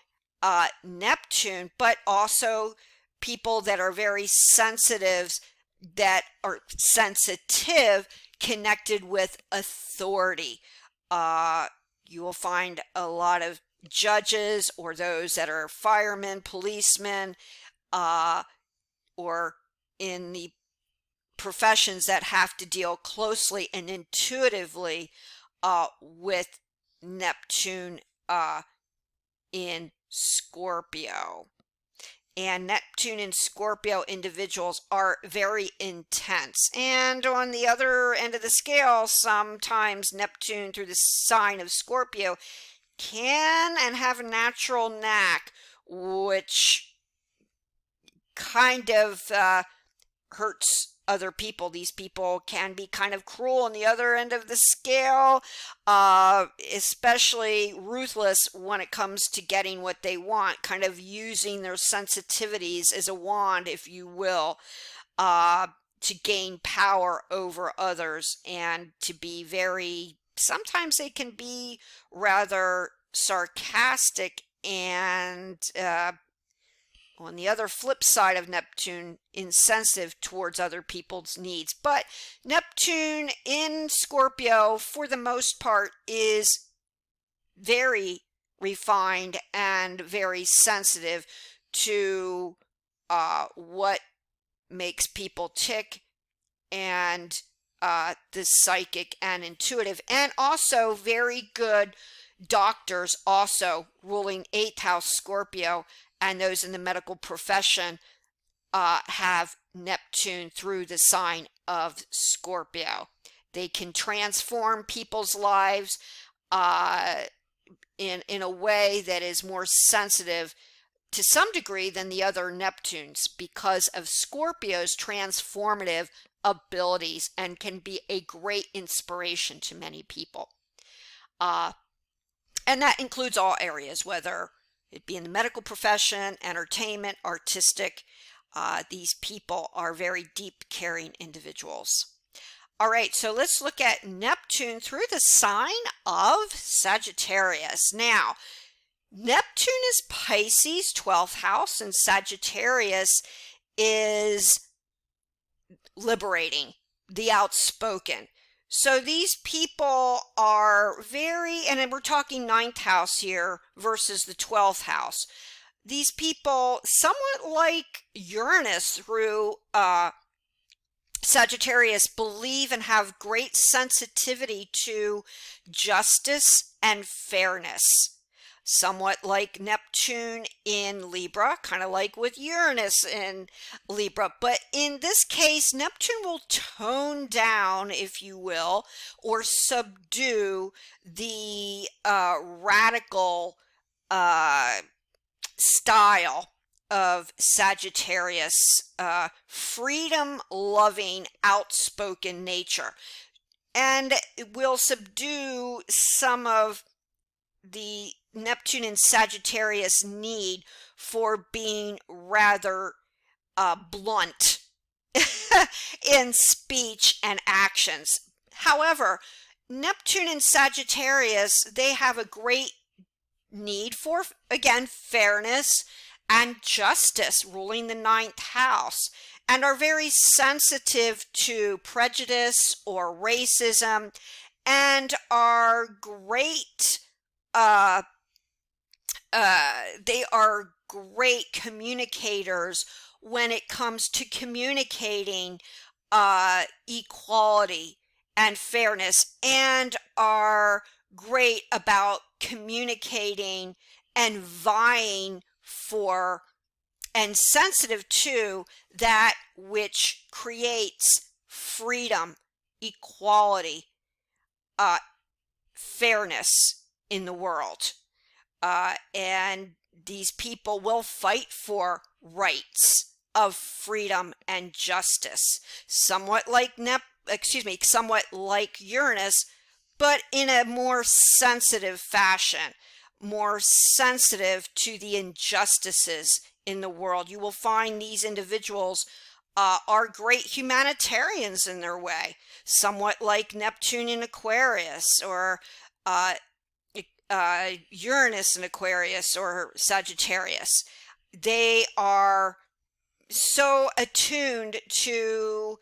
Neptune, but also people that are very sensitive, connected with authority. You will find a lot of judges, or those that are firemen, policemen, or in the professions that have to deal closely and intuitively with Neptune in Scorpio. And Neptune in Scorpio individuals are very intense. And on the other end of the scale, sometimes Neptune through the sign of Scorpio can and have a natural knack, which kind of hurts other people. These people can be kind of cruel on the other end of the scale, especially ruthless when it comes to getting what they want, kind of using their sensitivities as a wand, if you will, to gain power over others, and to be very, sometimes they can be rather sarcastic and on the other flip side of Neptune, insensitive towards other people's needs. But Neptune in Scorpio, for the most part, is very refined and very sensitive to what makes people tick, and the psychic and intuitive, and also very good doctors, also ruling 8th house Scorpio, and those in the medical profession have Neptune through the sign of Scorpio. They can transform people's lives in a way that is more sensitive to some degree than the other Neptunes, because of Scorpio's transformative abilities, and can be a great inspiration to many people. And that includes all areas, whether it be in the medical profession, entertainment, artistic. These people are very deep, caring individuals. All right, so let's look at Neptune through the sign of Sagittarius. Now, Neptune is Pisces, 12th house, and Sagittarius is liberating, the outspoken. So these people are very, and we're talking 9th house here versus the 12th house. These people, somewhat like Uranus through Sagittarius, believe and have great sensitivity to justice and fairness. Somewhat like Neptune in Libra, kind of like with Uranus in Libra. But in this case, Neptune will tone down, if you will, or subdue the radical style of Sagittarius, freedom-loving, outspoken nature. And it will subdue some of the Neptune and Sagittarius need for being rather blunt in speech and actions. However, Neptune and Sagittarius, they have a great need for, again, fairness and justice, ruling the 9th house, and are very sensitive to prejudice or racism, and are great they are great communicators when it comes to communicating equality and fairness, and are great about communicating and vying for and sensitive to that which creates freedom, equality, fairness in the world. And these people will fight for rights of freedom and justice, somewhat like somewhat like Uranus, but in a more sensitive fashion, more sensitive to the injustices in the world. You will find these individuals are great humanitarians in their way, somewhat like Neptune in Aquarius, or Uranus in Aquarius or Sagittarius. They are so attuned to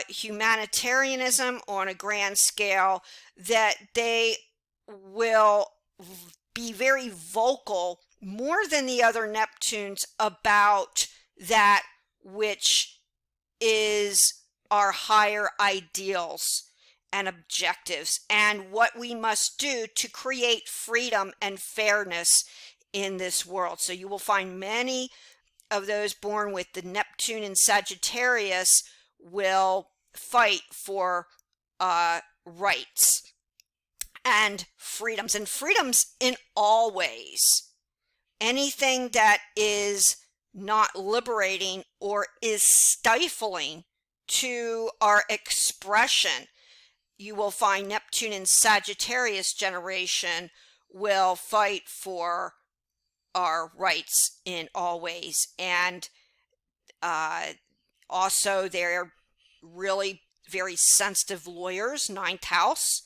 humanitarianism on a grand scale that they will be very vocal, more than the other Neptunes, about that which is our higher ideals and objectives, and what we must do to create freedom and fairness in this world. So you will find many of those born with the Neptune and Sagittarius will fight for rights and freedoms in all ways. Anything that is not liberating or is stifling to our expression, you will find Neptune and Sagittarius generation will fight for our rights in all ways. And also they're really very sensitive lawyers, 9th house,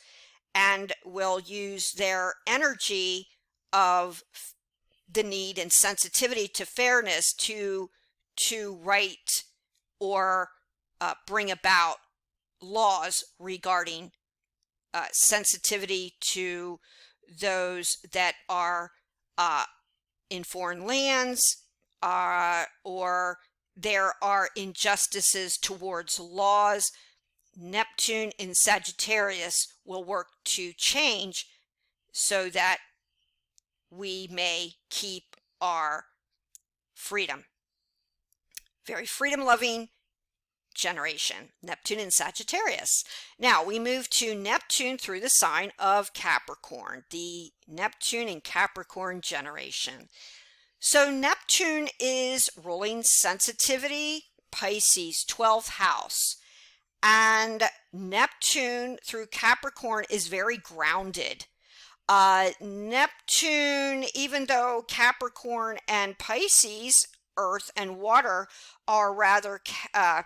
and will use their energy of the need and sensitivity to fairness to write or bring about laws regarding sensitivity to those that are in foreign lands, or there are injustices towards laws. Neptune in Sagittarius will work to change so that we may keep our freedom. Very freedom-loving generation, Neptune in Sagittarius. Now we move to Neptune through the sign of Capricorn, the Neptune in Capricorn generation. So Neptune is ruling sensitivity, Pisces, 12th house. And Neptune through Capricorn is very grounded. Neptune, even though Capricorn and Pisces, earth and water, are rather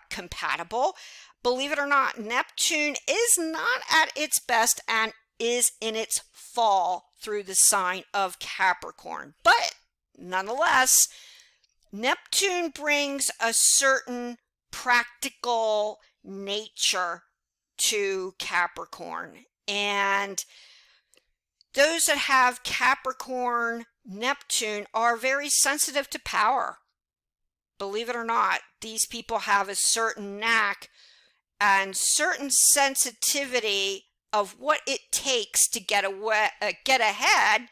compatible, believe it or not, Neptune is not at its best and is in its fall through the sign of Capricorn. But nonetheless, Neptune brings a certain practical nature to Capricorn, and those that have Capricorn Neptune are very sensitive to power. Believe it or not, these people have a certain knack and certain sensitivity of what it takes to get ahead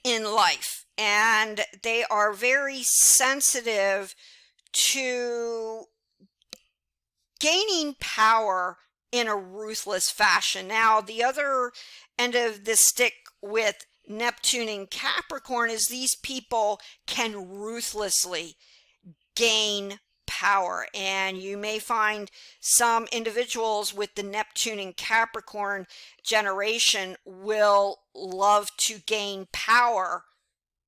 in life, and they are very sensitive to gaining power in a ruthless fashion. Now, the other end of the stick with Neptune in Capricorn is these people can ruthlessly gain power, and you may find some individuals with the Neptune in Capricorn generation will love to gain power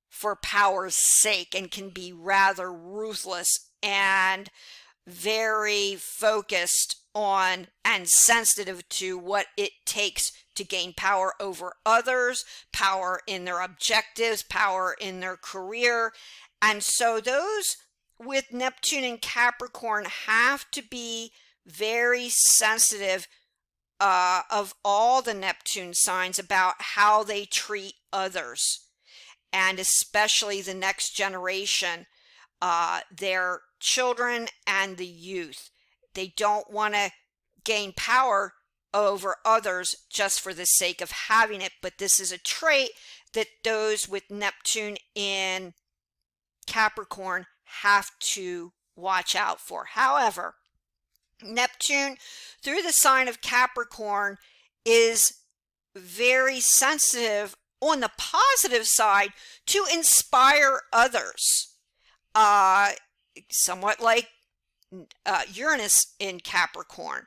for power's sake and can be rather ruthless and very focused on and sensitive to what it takes to gain power over others, power in their objectives, power in their career. And so those with Neptune and Capricorn have to be very sensitive of all the Neptune signs about how they treat others, and especially the next generation, their children and the youth. They don't want to gain power over others just for the sake of having it, but this is a trait that those with Neptune in Capricorn have to watch out for. However, Neptune through the sign of Capricorn is very sensitive on the positive side to inspire others, somewhat like Uranus in Capricorn.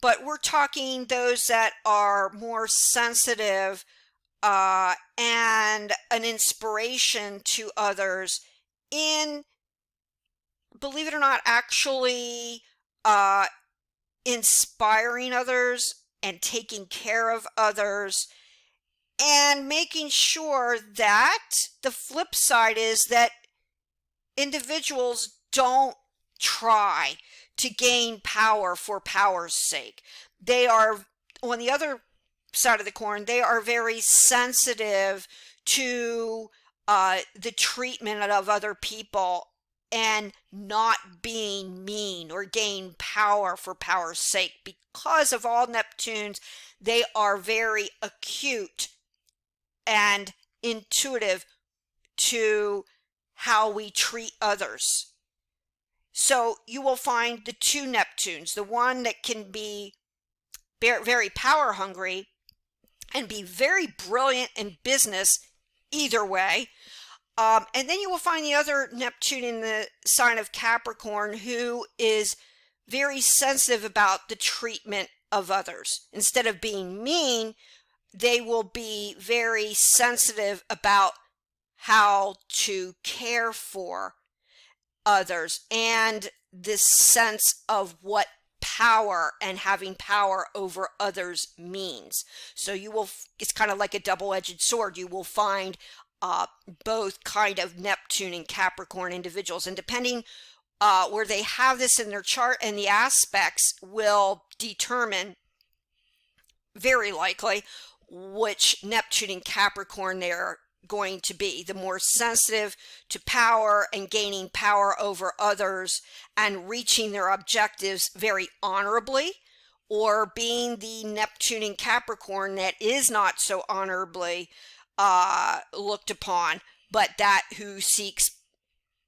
But we're talking those that are more sensitive and an inspiration to others in, believe it or not, actually inspiring others and taking care of others, and making sure that the flip side is that individuals don't try to gain power for power's sake. They are, on the other side of the coin, they are very sensitive to the treatment of other people and not being mean or gain power for power's sake. Because of all Neptunes, they are very acute and intuitive to how we treat others. So you will find the two Neptunes, the one that can be very power hungry and be very brilliant in business either way. And then you will find the other Neptune in the sign of Capricorn who is very sensitive about the treatment of others. Instead of being mean, they will be very sensitive about how to care for others and this sense of what power and having power over others means. So you will, it's kind of like a double-edged sword. You will find both kind of Neptune and Capricorn individuals, and depending where they have this in their chart, and the aspects will determine very likely which Neptune in Capricorn they're going to be. The more sensitive to power and gaining power over others and reaching their objectives very honorably, or being the Neptune in Capricorn that is not so honorably looked upon, but that who seeks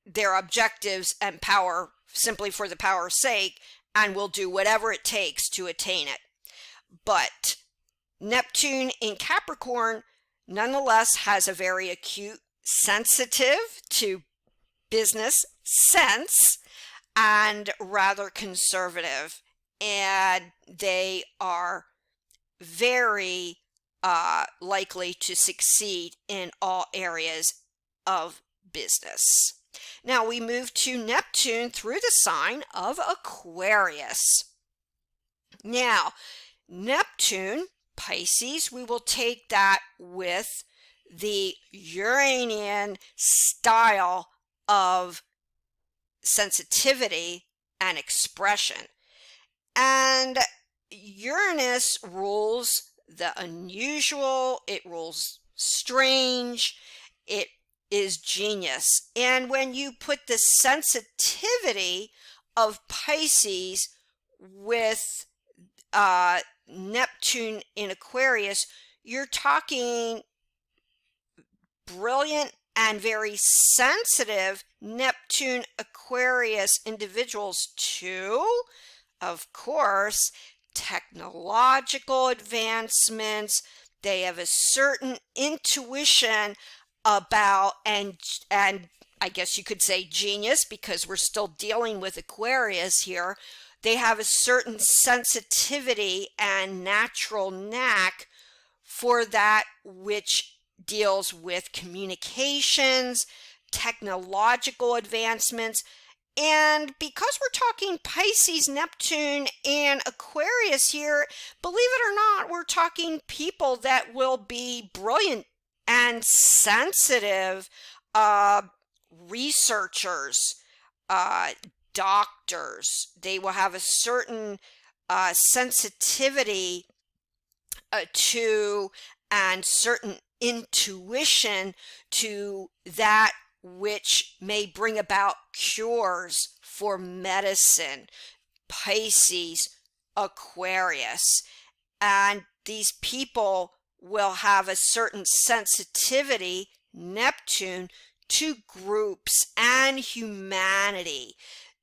their objectives and power simply for the power's sake and will do whatever it takes to attain it. But Neptune in Capricorn nonetheless has a very acute, sensitive to business sense and rather conservative, and they are very likely to succeed in all areas of business. Now we move to Neptune through the sign of Aquarius. Now, Neptune, Pisces, we will take that with the Uranian style of sensitivity and expression. And Uranus rules the unusual, it rules strange, it is genius. And when you put the sensitivity of Pisces with Neptune in Aquarius, you're talking brilliant and very sensitive Neptune Aquarius individuals too. Of course, technological advancements, they have a certain intuition about, and I guess you could say genius, because we're still dealing with Aquarius here. They have a certain sensitivity and natural knack for that which deals with communications, technological advancements. And because we're talking Pisces, Neptune, and Aquarius here, believe it or not, we're talking people that will be brilliant and sensitive researchers, doctors. They will have a certain sensitivity to and certain intuition to that which may bring about cures for medicine. Pisces, Aquarius. And these people will have a certain sensitivity, Neptune, to groups and humanity.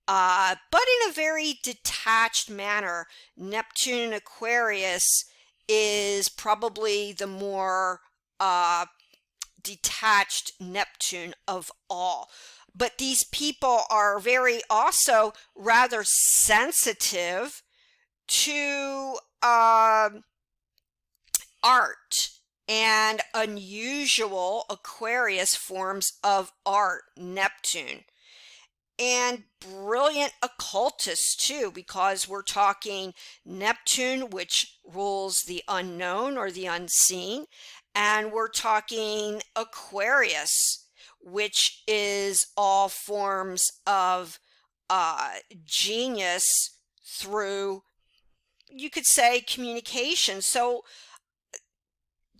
But in a very detached manner. Neptune and Aquarius is probably the more detached Neptune of all. But these people are very also rather sensitive to art and unusual Aquarius forms of art, Neptune. And brilliant occultists too, because we're talking Neptune, which rules the unknown or the unseen, and we're talking Aquarius, which is all forms of genius through, you could say, communication. So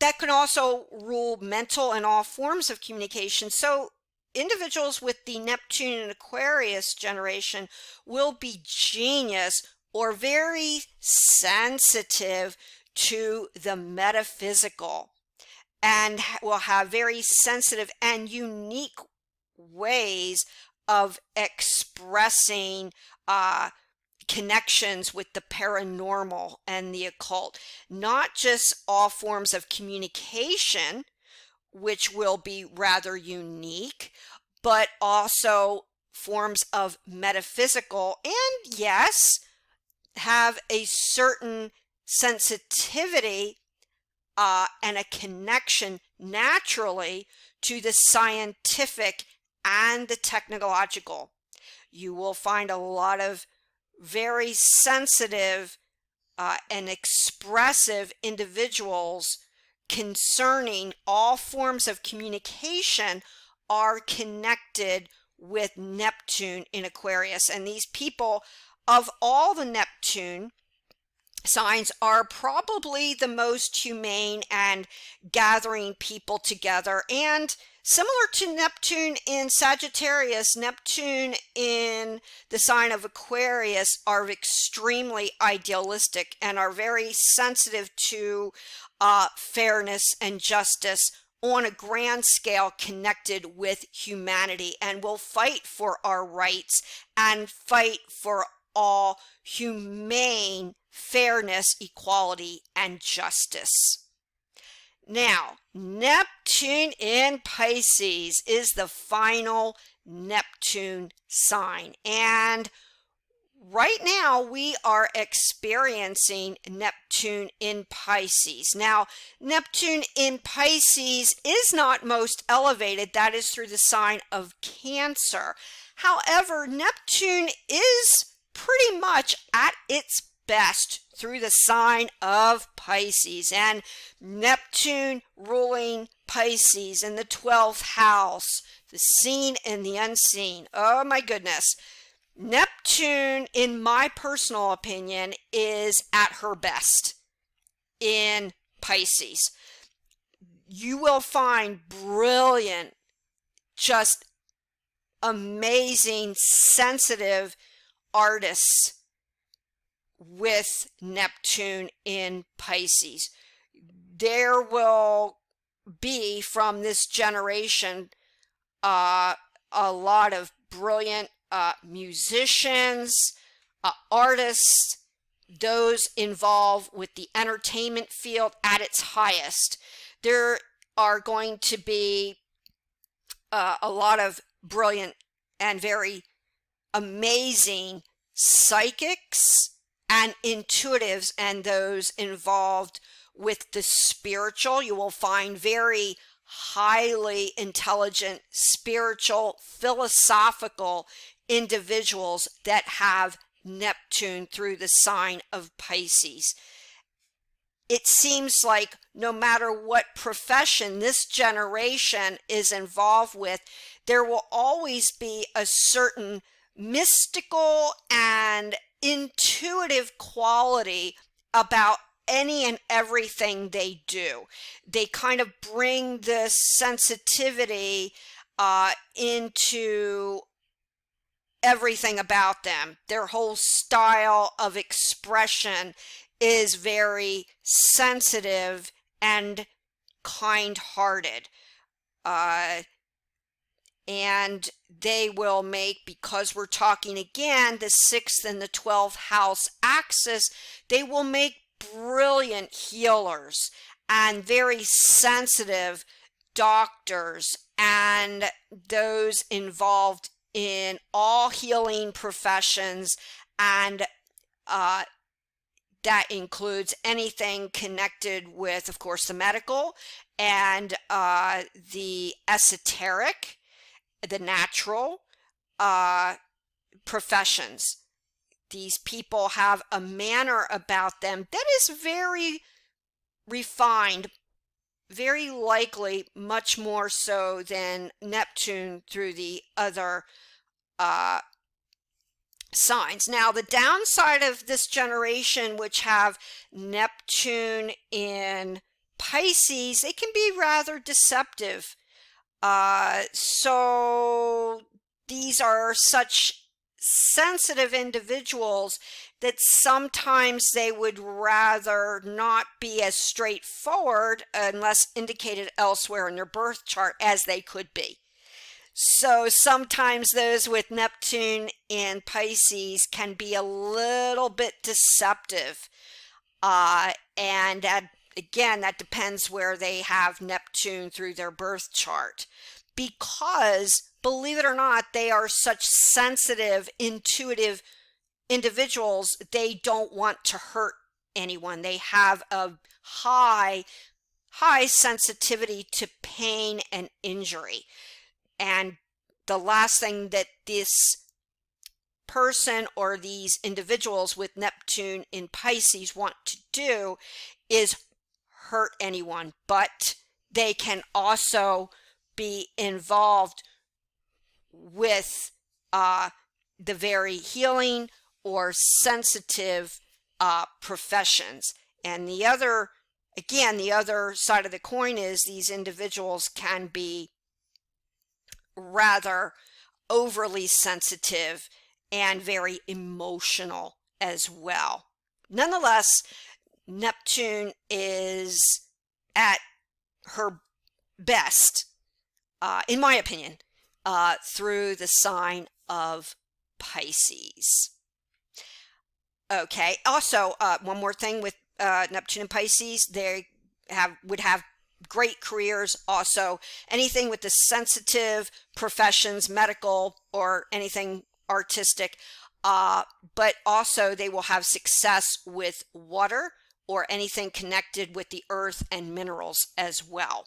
that can also rule mental and all forms of communication. So individuals with the Neptune and Aquarius generation will be genius or very sensitive to the metaphysical, and will have very sensitive and unique ways of expressing connections with the paranormal and the occult. Not just all forms of communication, which will be rather unique, but also forms of metaphysical, and yes, have a certain sensitivity and a connection naturally to the scientific and the technological. You will find a lot of very sensitive and expressive individuals concerning all forms of communication are connected with Neptune in Aquarius. And these people, of all the Neptune, signs are probably the most humane and gathering people together. And similar to Neptune in Sagittarius, Neptune in the sign of Aquarius are extremely idealistic and are very sensitive to fairness and justice on a grand scale connected with humanity, and will fight for our rights and fight for all humane fairness, equality, and justice. Now, Neptune in Pisces is the final Neptune sign, and right now we are experiencing Neptune in Pisces. Now, Neptune in Pisces is not most elevated. That is through the sign of Cancer. However, Neptune is pretty much at its best through the sign of Pisces, and Neptune ruling Pisces in the 12th house, the seen and the unseen. Oh my goodness. Neptune, in my personal opinion, is at her best in Pisces. You will find brilliant, just amazing, sensitive artists with Neptune in Pisces. There will be, from this generation, a lot of brilliant musicians, artists, those involved with the entertainment field at its highest. There are going to be a lot of brilliant and very amazing psychics and intuitives, and those involved with the spiritual. You will find very highly intelligent, spiritual, philosophical individuals that have Neptune through the sign of Pisces. It seems like no matter what profession this generation is involved with, there will always be a certain mystical and intuitive quality about any and everything they do. They kind of bring this sensitivity into everything about them. Their whole style of expression is very sensitive and kind-hearted. And they will make, because we're talking again the 6th and the 12th house axis, they will make brilliant healers and very sensitive doctors and those involved in all healing professions, and that includes anything connected with, of course, the medical and the esoteric, the natural professions. These people have a manner about them that is very refined, very likely much more so than Neptune through the other signs. Now, the downside of this generation, which have Neptune in Pisces, it can be rather deceptive. So these are such sensitive individuals that sometimes they would rather not be as straightforward, unless indicated elsewhere in their birth chart, as they could be. So sometimes those with Neptune in Pisces can be a little bit deceptive. And again, that depends where they have Neptune through their birth chart. Because, believe it or not, they are such sensitive, intuitive individuals, they don't want to hurt anyone. They have a high sensitivity to pain and injury. And the last thing that this person or these individuals with Neptune in Pisces want to do is hurt anyone, but they can also be involved with the very healing or sensitive professions. And the other, again, the other side of the coin is these individuals can be rather overly sensitive and very emotional as well. Nonetheless, Neptune is at her best, in my opinion, through the sign of Pisces. Okay, also, one more thing with Neptune and Pisces, they would have great careers. Also, anything with the sensitive professions, medical or anything artistic, but also they will have success with water or anything connected with the earth and minerals as well.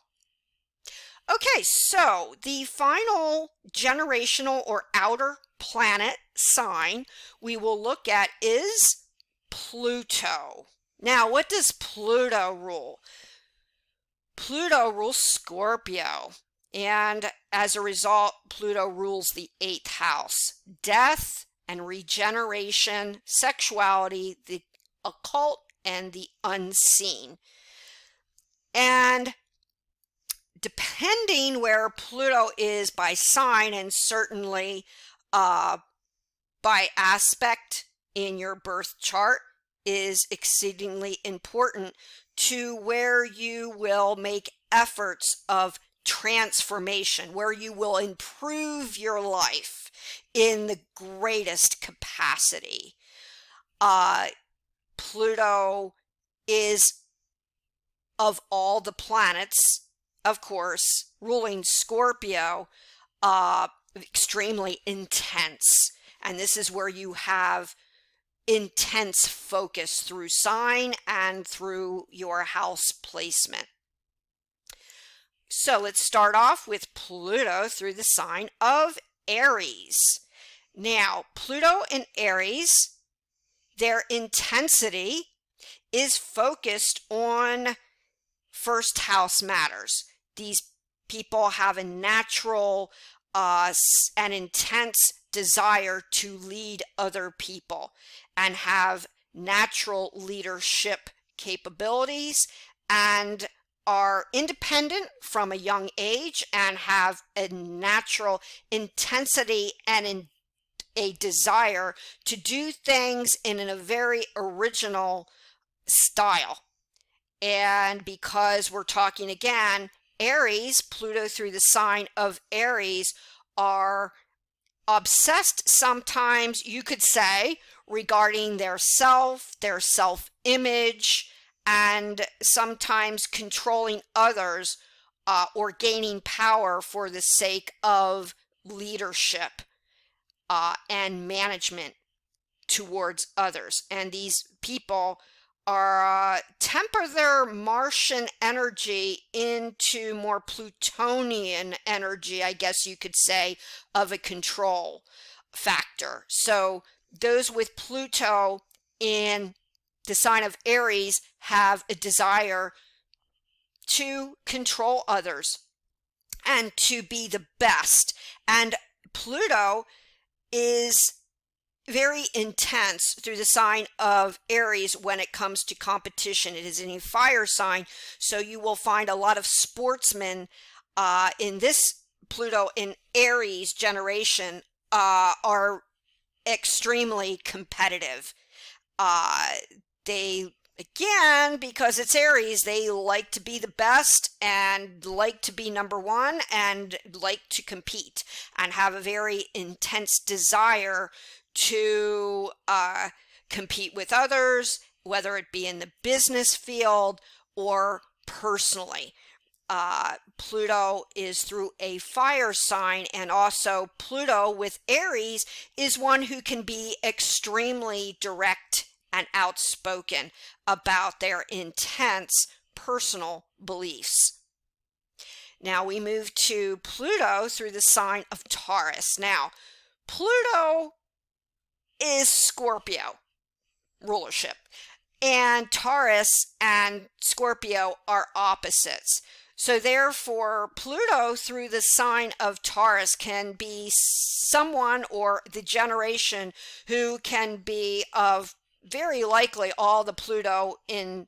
Okay, so the final generational or outer planet sign we will look at is Pluto. Now, what does Pluto rule? Pluto rules Scorpio, and as a result, Pluto rules the 8th house: death and regeneration, sexuality, the occult, and the unseen. And depending where Pluto is by sign, and certainly by aspect in your birth chart, is exceedingly important to where you will make efforts of transformation, where you will improve your life in the greatest capacity. Pluto is, of all the planets, of course, ruling Scorpio, extremely intense. And this is where you have intense focus through sign and through your house placement. So let's start off with Pluto through the sign of Aries. Now, Pluto in Aries, their intensity is focused on first house matters. These people have a natural and intense desire to lead other people and have natural leadership capabilities and are independent from a young age and have a natural intensity and a desire to do things in a very original style. And because we're talking again, Aries, Pluto through the sign of Aries, are obsessed sometimes, you could say, regarding their self-image, and sometimes controlling others or gaining power for the sake of leadership and management towards others. And these people are temper their Martian energy into more Plutonian energy, I guess you could say, of a control factor. So those with Pluto in the sign of Aries have a desire to control others and to be the best. And Pluto is very intense through the sign of Aries when it comes to competition. It is in a fire sign, so you will find a lot of sportsmen in this Pluto in Aries generation are extremely competitive. They, again, because it's Aries, they like to be the best and like to be number one and like to compete and have a very intense desire to compete with others, whether it be in the business field or personally. Pluto is through a fire sign, and also Pluto with Aries is one who can be extremely direct and outspoken about their intense personal beliefs. Now we move to Pluto through the sign of Taurus. Now, Pluto is Scorpio rulership, and Taurus and Scorpio are opposites. So therefore, Pluto through the sign of Taurus can be someone or the generation who can be of very likely all the Pluto in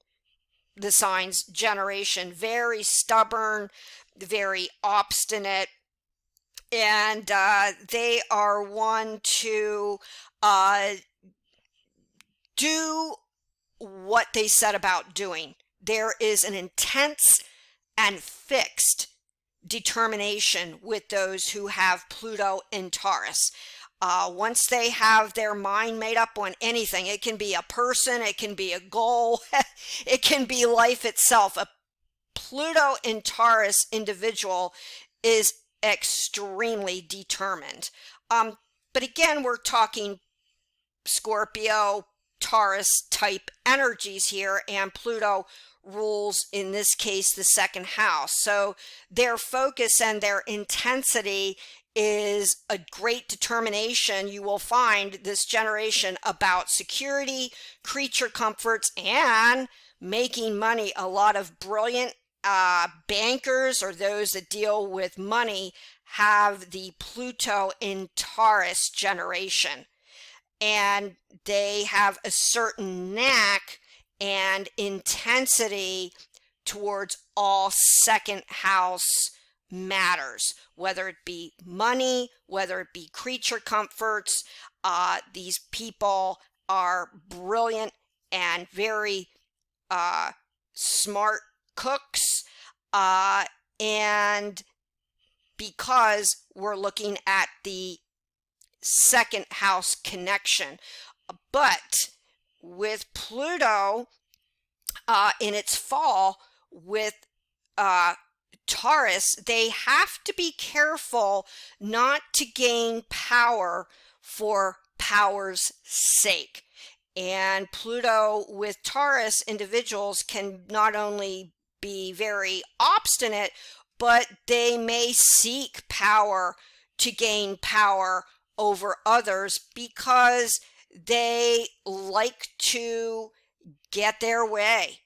the sign's generation. Very stubborn, very obstinate, and they are one to do what they set about doing. There is an intense and fixed determination with those who have Pluto in Taurus. Once they have their mind made up on anything, it can be a person, it can be a goal, it can be life itself. A Pluto in Taurus individual is extremely determined. But again, we're talking Scorpio, Taurus type energies here, and Pluto rules, in this case, the second house. So their focus and their intensity is a great determination, you will find this generation, about security, creature comforts, and making money. A lot of brilliant bankers or those that deal with money have the Pluto in Taurus generation, and they have a certain knack and intensity towards all second house matters, whether it be money, whether it be creature comforts. These people are brilliant and very smart cooks, and because we're looking at the second house connection. But with Pluto in its fall with Taurus, they have to be careful not to gain power for power's sake. And Pluto with Taurus individuals can not only be very obstinate, but they may seek power to gain power over others because they like to get their way.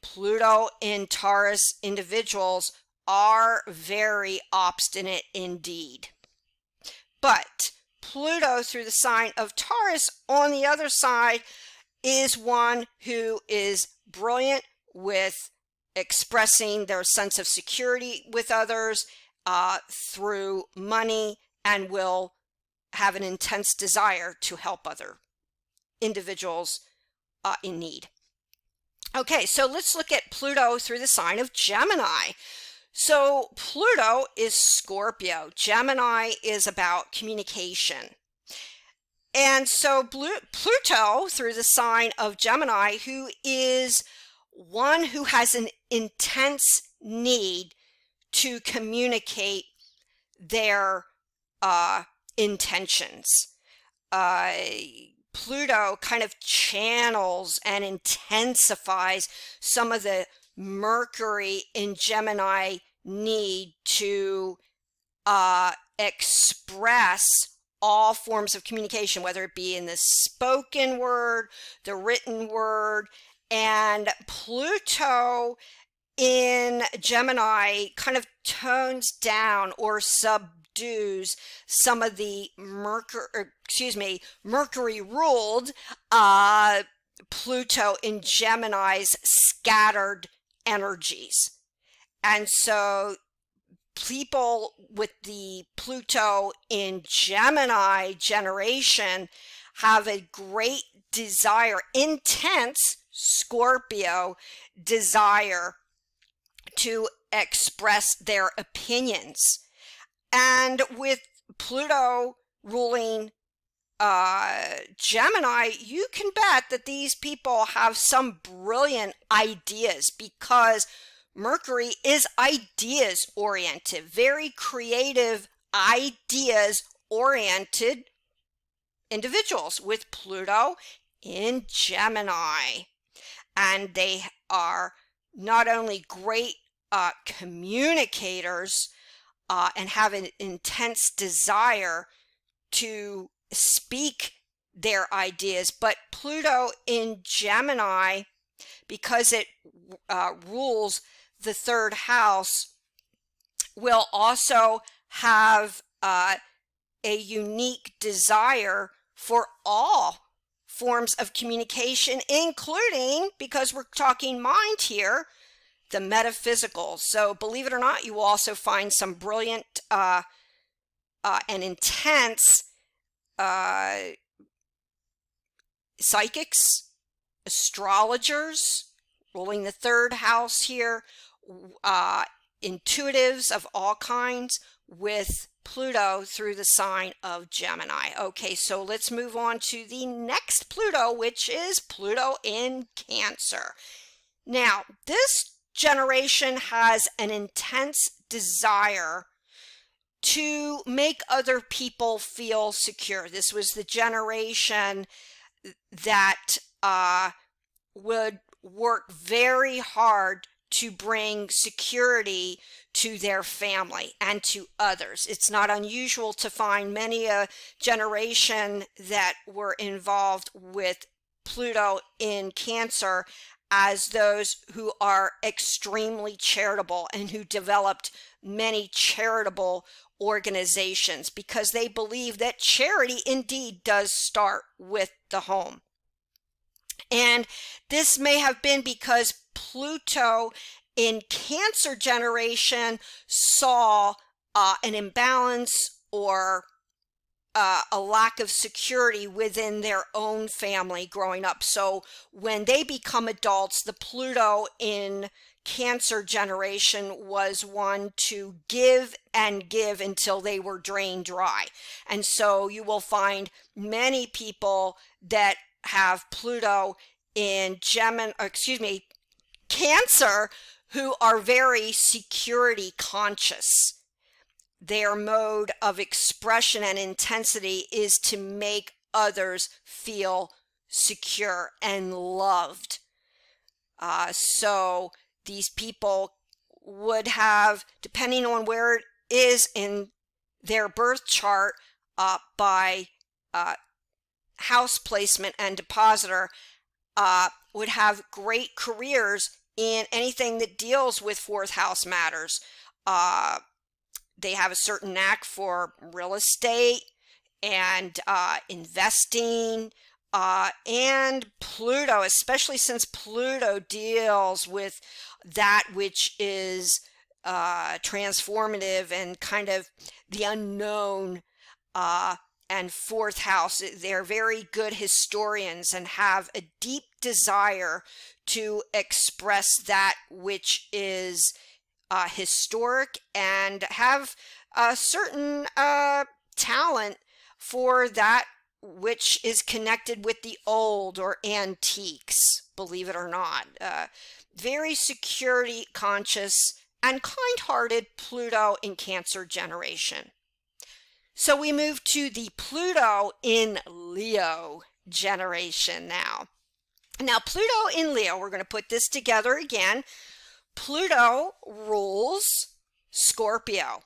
Pluto in Taurus individuals are very obstinate indeed. But Pluto through the sign of Taurus, on the other side, is one who is brilliant with expressing their sense of security with others through money, and will have an intense desire to help other individuals in need. Okay, so let's look at Pluto through the sign of Gemini. So Pluto is Scorpio. Gemini is about communication. And so Pluto through the sign of Gemini, who is one who has an intense need to communicate their intentions. Pluto kind of channels and intensifies some of the Mercury in Gemini need to express all forms of communication, whether it be in the spoken word, the written word. And Pluto in Gemini kind of tones down or subdues some of the Mercury ruled Pluto in Gemini's scattered energies. And so people with the Pluto in Gemini generation have a great desire, intense Scorpio desire to express their opinions. And with Pluto ruling Gemini, you can bet that these people have some brilliant ideas, because Mercury is ideas oriented, very creative, ideas oriented individuals with Pluto in Gemini. And they are not only great communicators and have an intense desire to speak their ideas, but Pluto in Gemini, because it rules the third house, will also have a unique desire for all forms of communication, including, because we're talking mind here, the metaphysical. So believe it or not, you will also find some brilliant and intense psychics, astrologers, ruling the third house here, intuitives of all kinds with Pluto through the sign of Gemini. Okay, so let's move on to the next Pluto, which is Pluto in Cancer. Now, this generation has an intense desire to make other people feel secure. This was the generation that would work very hard to bring security to their family and to others. It's not unusual to find many a generation that were involved with Pluto in Cancer as those who are extremely charitable and who developed many charitable organizations, because they believe that charity indeed does start with the home. And this may have been because Pluto in Cancer generation saw an imbalance or a lack of security within their own family growing up. So when they become adults, the Pluto in Cancer generation was one to give and give until they were drained dry. And so you will find many people that have Pluto in Cancer who are very security conscious. Their mode of expression and intensity is to make others feel secure and loved. So these people would have, depending on where it is in their birth chart, by house placement and depositor, would have great careers in anything that deals with fourth house matters. They have a certain knack for real estate and investing, and Pluto, especially since Pluto deals with that which is transformative and kind of the unknown, and fourth house. They're very good historians and have a deep desire to express that which is historic, and have a certain talent for that which is connected with the old or antiques, believe it or not. Very security conscious and kind-hearted Pluto in Cancer generation. So we move to the Pluto in Leo generation now. Now, Pluto in Leo, we're going to put this together again. Pluto rules Scorpio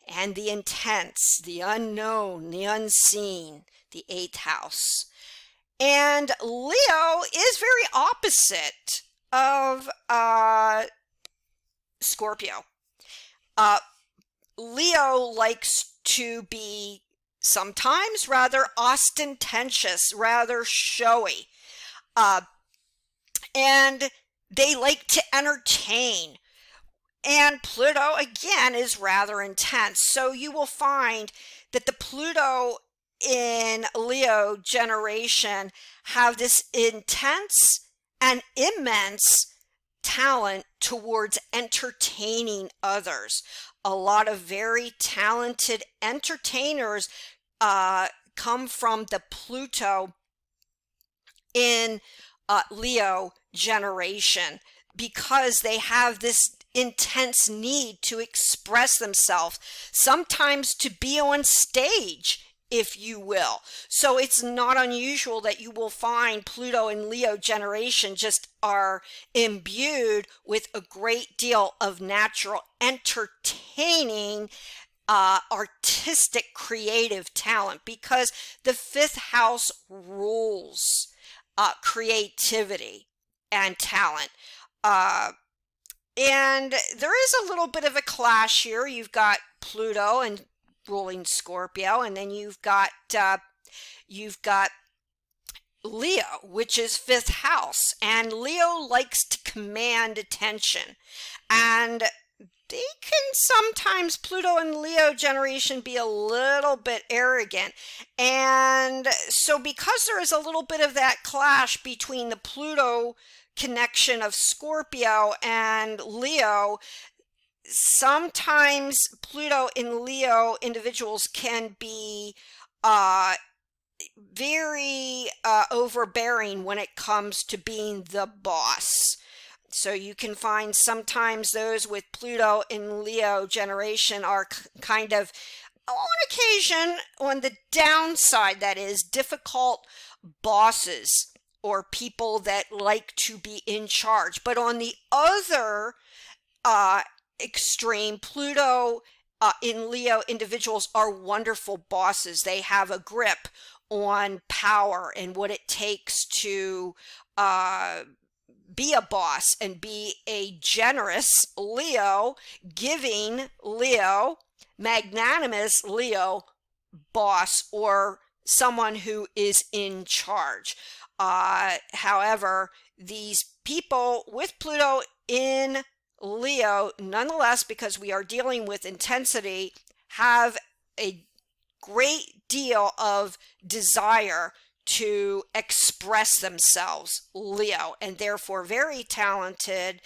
and the intense, the unknown, the unseen, the 8th house. And Leo is very opposite of Scorpio. Leo likes to be sometimes rather ostentatious, rather showy. And they like to entertain. And Pluto, again, is rather intense. So you will find that the Pluto in Leo generation have this intense and immense talent towards entertaining others. A lot of very talented entertainers come from the Pluto in Leo generation, because they have this intense need to express themselves, sometimes to be on stage, if you will. So it's not unusual that you will find Pluto and Leo generation just are imbued with a great deal of natural entertaining, artistic, creative talent, because the 5th house rules creativity and talent. And there is a little bit of a clash here. You've got Pluto and ruling Scorpio, and then you've got Leo, which is fifth house, and Leo likes to command attention. And they can sometimes, Pluto and Leo generation, be a little bit arrogant. And so because there is a little bit of that clash between the Pluto connection of Scorpio and Leo, sometimes Pluto in Leo individuals can be very overbearing when it comes to being the boss. So you can find sometimes those with Pluto in Leo generation are kind of, on occasion, on the downside, that is, difficult bosses or people that like to be in charge. But on the other extreme, Pluto in Leo individuals are wonderful bosses. They have a grip on power and what it takes to be a boss and be a generous Leo, giving Leo, magnanimous Leo boss, or someone who is in charge. However, these people with Pluto in Leo, nonetheless, because we are dealing with intensity, have a great deal of desire to express themselves, Leo, and therefore very talented.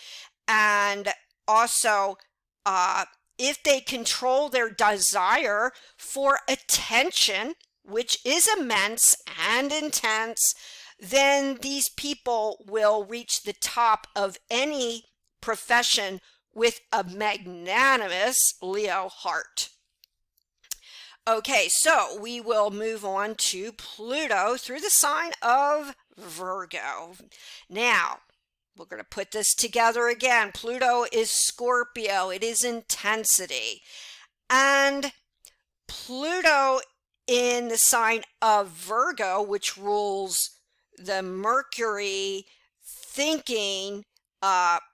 And also, if they control their desire for attention, which is immense and intense, then these people will reach the top of any profession with a magnanimous Leo heart. Okay, so we will move on to Pluto through the sign of Virgo. Now, we're going to put this together again. Pluto is Scorpio. It is intensity. And Pluto in the sign of Virgo, which rules the Mercury thinking,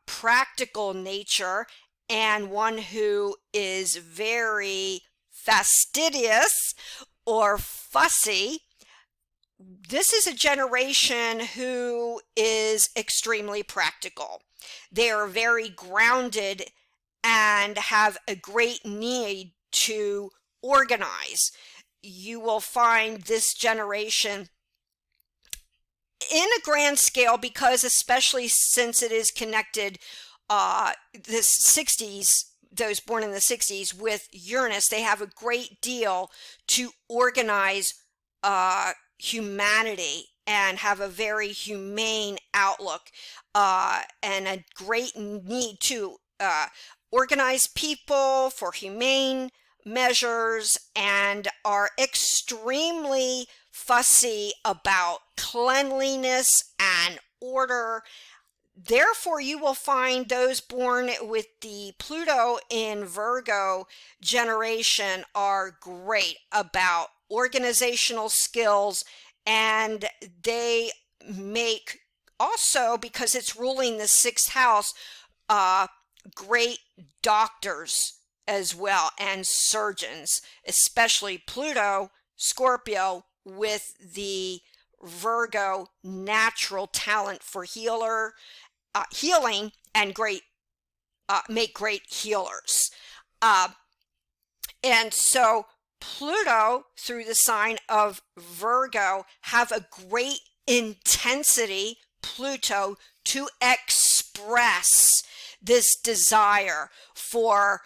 practical nature, and one who is very fastidious or fussy. This is a generation who is extremely practical. They are very grounded and have a great need to organize. You will find this generation in a grand scale, because especially since it is connected the 60s, those born in the 60s, with Uranus, they have a great deal to organize humanity and have a very humane outlook, and a great need to organize people for humane measures, and are extremely fussy about cleanliness and order. Therefore, you will find those born with the Pluto in Virgo generation are great about organizational skills, and they make also, because it's ruling the sixth house, great doctors as well, and surgeons, especially Pluto, Scorpio, with the Virgo natural talent for healing, and make great healers. And so Pluto through the sign of Virgo have a great intensity, Pluto, to express this desire for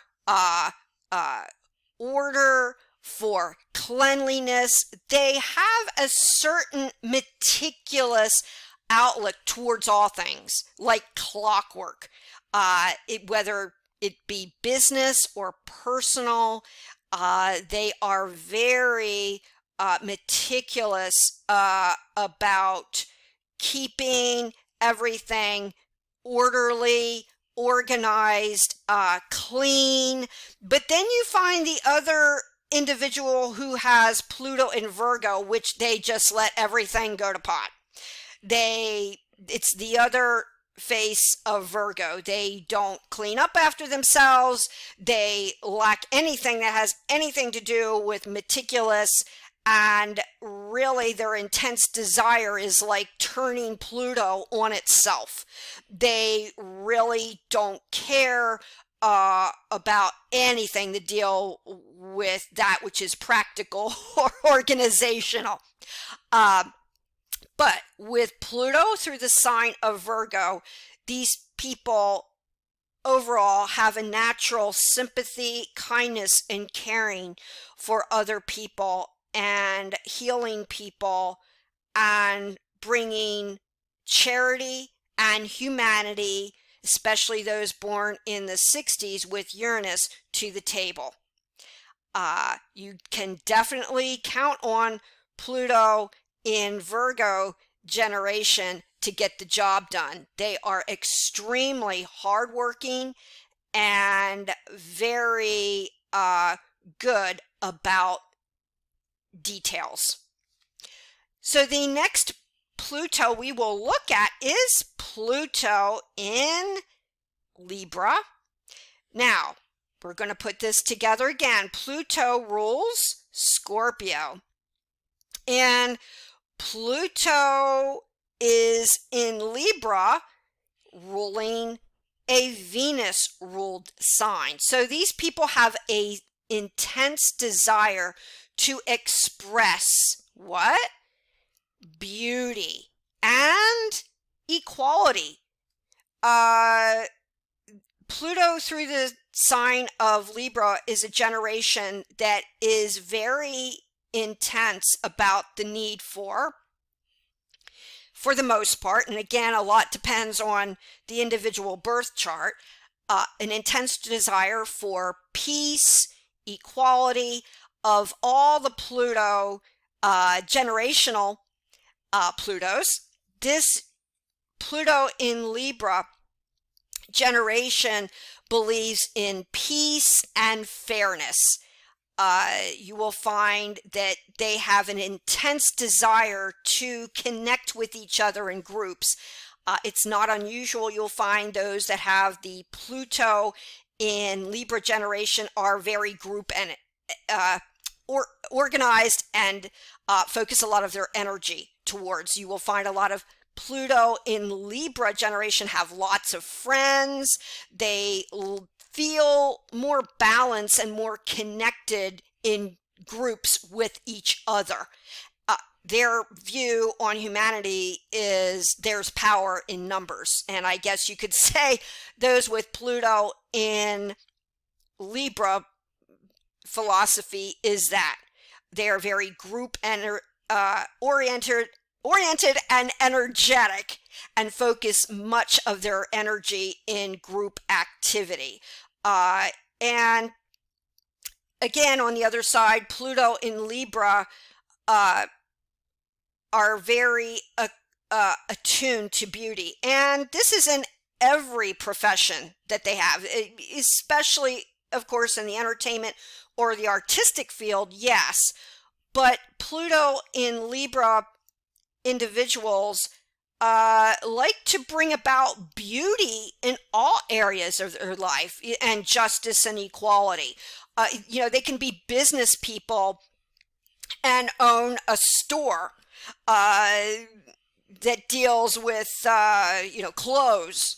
order, for cleanliness. They have a certain meticulous outlook towards all things, like clockwork, whether it be business or personal. They are very meticulous about keeping everything orderly, organized, clean. But then you find the other individual who has Pluto in Virgo, which they just let everything go to pot. It's the other face of Virgo. They don't clean up after themselves. They lack anything that has anything to do with meticulous And really their intense desire is like turning Pluto on itself. They really don't care about anything to deal with that which is practical or organizational. Uh, but with Pluto through the sign of Virgo, these people overall have a natural sympathy, kindness, and caring for other people and healing people and bringing charity and humanity, especially those born in the 60s with Uranus, to the table. You can definitely count on Pluto in Virgo generation to get the job done. They are extremely hardworking and very good about details. So the next Pluto we will look at is Pluto in Libra. Now, we're going to put this together again. Pluto rules Scorpio. And Pluto is in Libra, ruling a Venus-ruled sign. So these people have a intense desire to express what? Beauty and equality. Pluto through the sign of Libra is a generation that is very intense about the need for the most part, and again, a lot depends on the individual birth chart, an intense desire for peace, equality. Of all the Pluto generational Plutos, this Pluto in Libra generation believes in peace and fairness. You will find that they have an intense desire to connect with each other in groups. It's not unusual. You'll find those that have the Pluto in Libra generation are very group and organized and focus a lot of their energy towards. You will find a lot of Pluto in Libra generation have lots of friends. They feel more balanced and more connected in groups with each other. Their view on humanity is there's power in numbers. And I guess you could say those with Pluto in Libra philosophy is that they are very group and oriented and energetic and focus much of their energy in group activity. And again, on the other side, Pluto in Libra are very attuned to beauty. And this is in every profession that they have, especially, of course, in the entertainment or the artistic field, yes. But Pluto in Libra individuals like to bring about beauty in all areas of their life and justice and equality. They can be business people and own a store that deals with, clothes,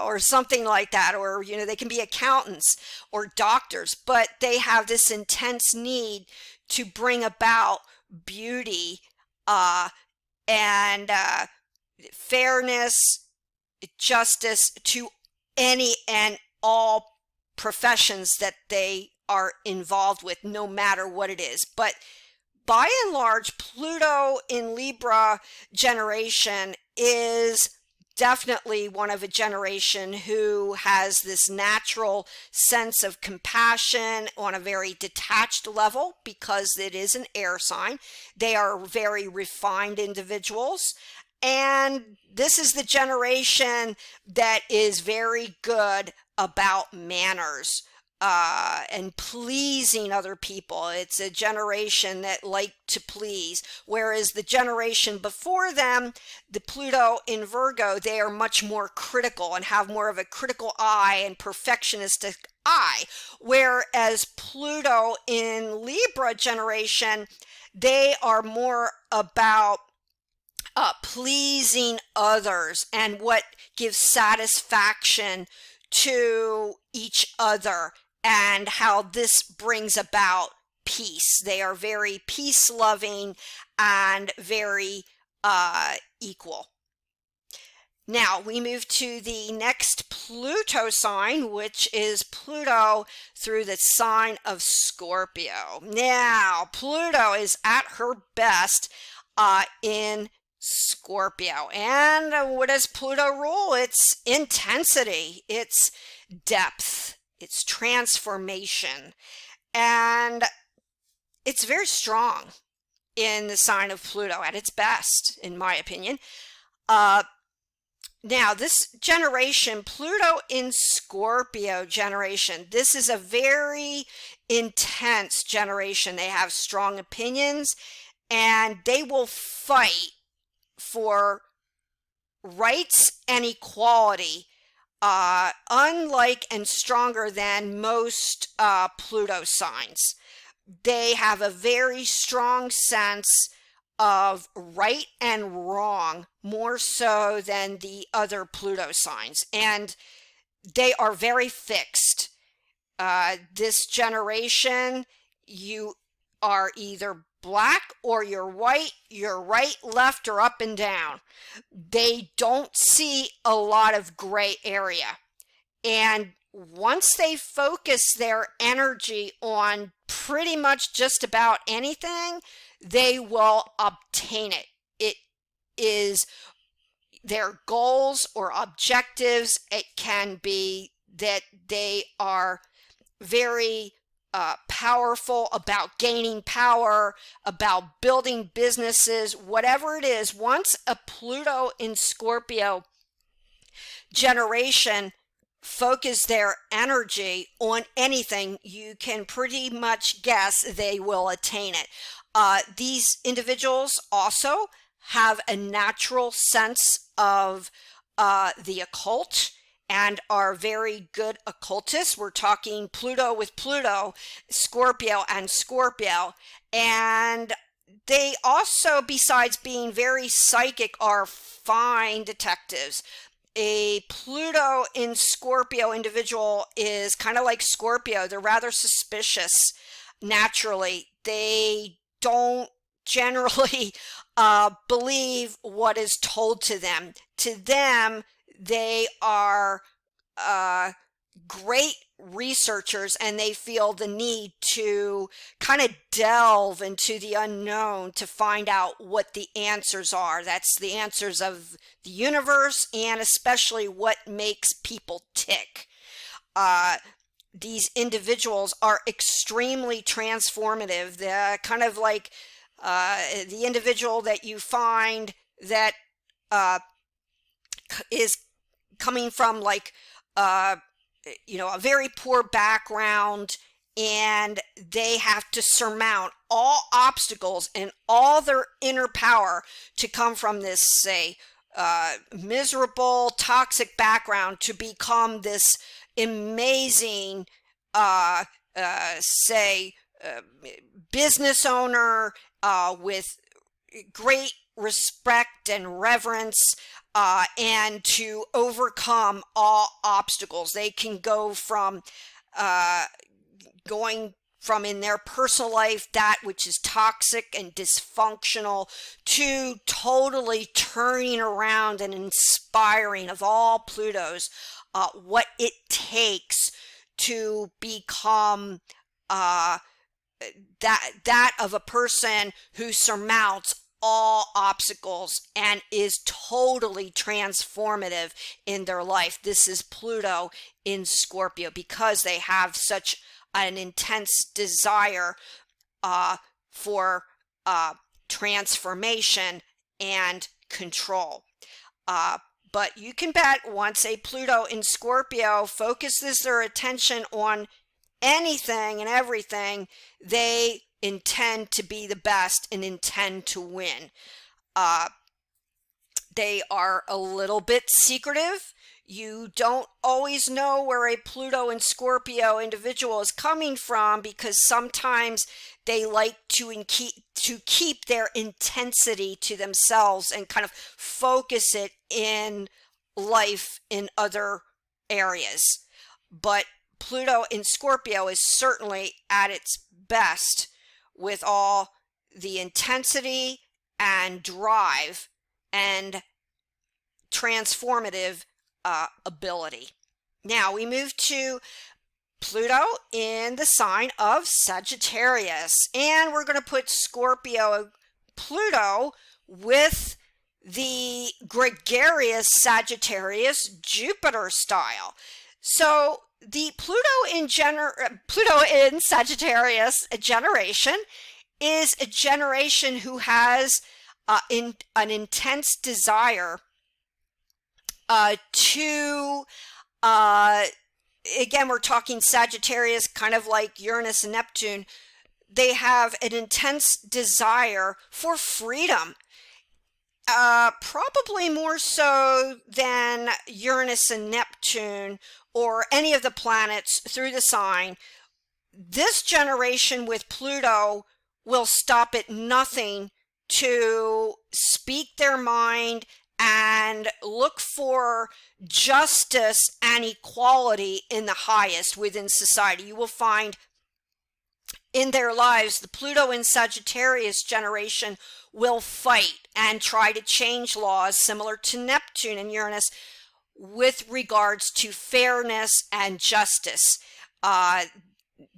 or something like that, or, they can be accountants or doctors, but they have this intense need to bring about beauty and fairness, justice to any and all professions that they are involved with, no matter what it is. But by and large, Pluto in Libra generation is definitely one of a generation who has this natural sense of compassion on a very detached level because it is an air sign. They are very refined individuals. And this is the generation that is very good about manners and pleasing other people. It's a generation that like to please, whereas the generation before them, the Pluto in Virgo, they are much more critical and have more of a critical eye and perfectionistic eye, whereas Pluto in Libra generation, They are more about pleasing others and what gives satisfaction to each other, and how this brings about peace. They are very peace loving and very equal. Now we move to the next Pluto sign, which is Pluto through the sign of Scorpio. Now, Pluto is at her best in Scorpio. And what does Pluto rule? It's intensity, it's depth, it's transformation, and it's very strong in the sign of Pluto at its best, in my opinion. Now, this generation, Pluto in Scorpio generation, this is a very intense generation. They have strong opinions, and they will fight for rights and equality, unlike and stronger than most Pluto signs. They have a very strong sense of right and wrong, more so than the other Pluto signs, and they are very fixed. This generation, you are either black or you're white, you're right, left, or up and down. They don't see a lot of gray area. And once they focus their energy on pretty much just about anything, they will obtain it. It is their goals or objectives. It can be that they are very powerful, about gaining power, about building businesses, whatever it is. Once a Pluto in Scorpio generation focus their energy on anything, you can pretty much guess they will attain it. These individuals also have a natural sense of the occult and are very good occultists. We're talking Pluto with Pluto, Scorpio and Scorpio. And they also, besides being very psychic, are fine detectives. A Pluto in Scorpio individual is kind of like Scorpio. They're rather suspicious naturally. They don't generally believe what is told to them. To them, they are great researchers, and they feel the need to kind of delve into the unknown to find out what the answers are. That's the answers of the universe, and especially what makes people tick. These individuals are extremely transformative. They're kind of like the individual that you find that is coming from like a very poor background, and they have to surmount all obstacles and all their inner power to come from this, say, miserable, toxic background to become this amazing, business owner with great respect and reverence, and to overcome all obstacles. They can go from in their personal life, that which is toxic and dysfunctional, to totally turning around and inspiring, of all Plutos, what it takes to become that of a person who surmounts all obstacles and is totally transformative in their life. This is Pluto in Scorpio, because they have such an intense desire for transformation and control. But you can bet once a Pluto in Scorpio focuses their attention on anything and everything, they intend to be the best and intend to win. They are a little bit secretive. You don't always know where a Pluto and Scorpio individual is coming from, because sometimes they like to to keep their intensity to themselves and kind of focus it in life in other areas. But Pluto in Scorpio is certainly at its best with all the intensity and drive and transformative ability. Now we move to Pluto in the sign of Sagittarius, and we're going to put Pluto with the gregarious Sagittarius Jupiter style. So the Pluto in Sagittarius generation is a generation who has an intense desire to again, we're talking Sagittarius, kind of like Uranus and Neptune. They have an intense desire for freedom, probably more so than Uranus and Neptune or any of the planets through the sign. This generation with Pluto will stop at nothing to speak their mind and look for justice and equality in the highest within society. You will find in their lives the Pluto in Sagittarius generation will fight and try to change laws similar to Neptune and Uranus with regards to fairness and justice.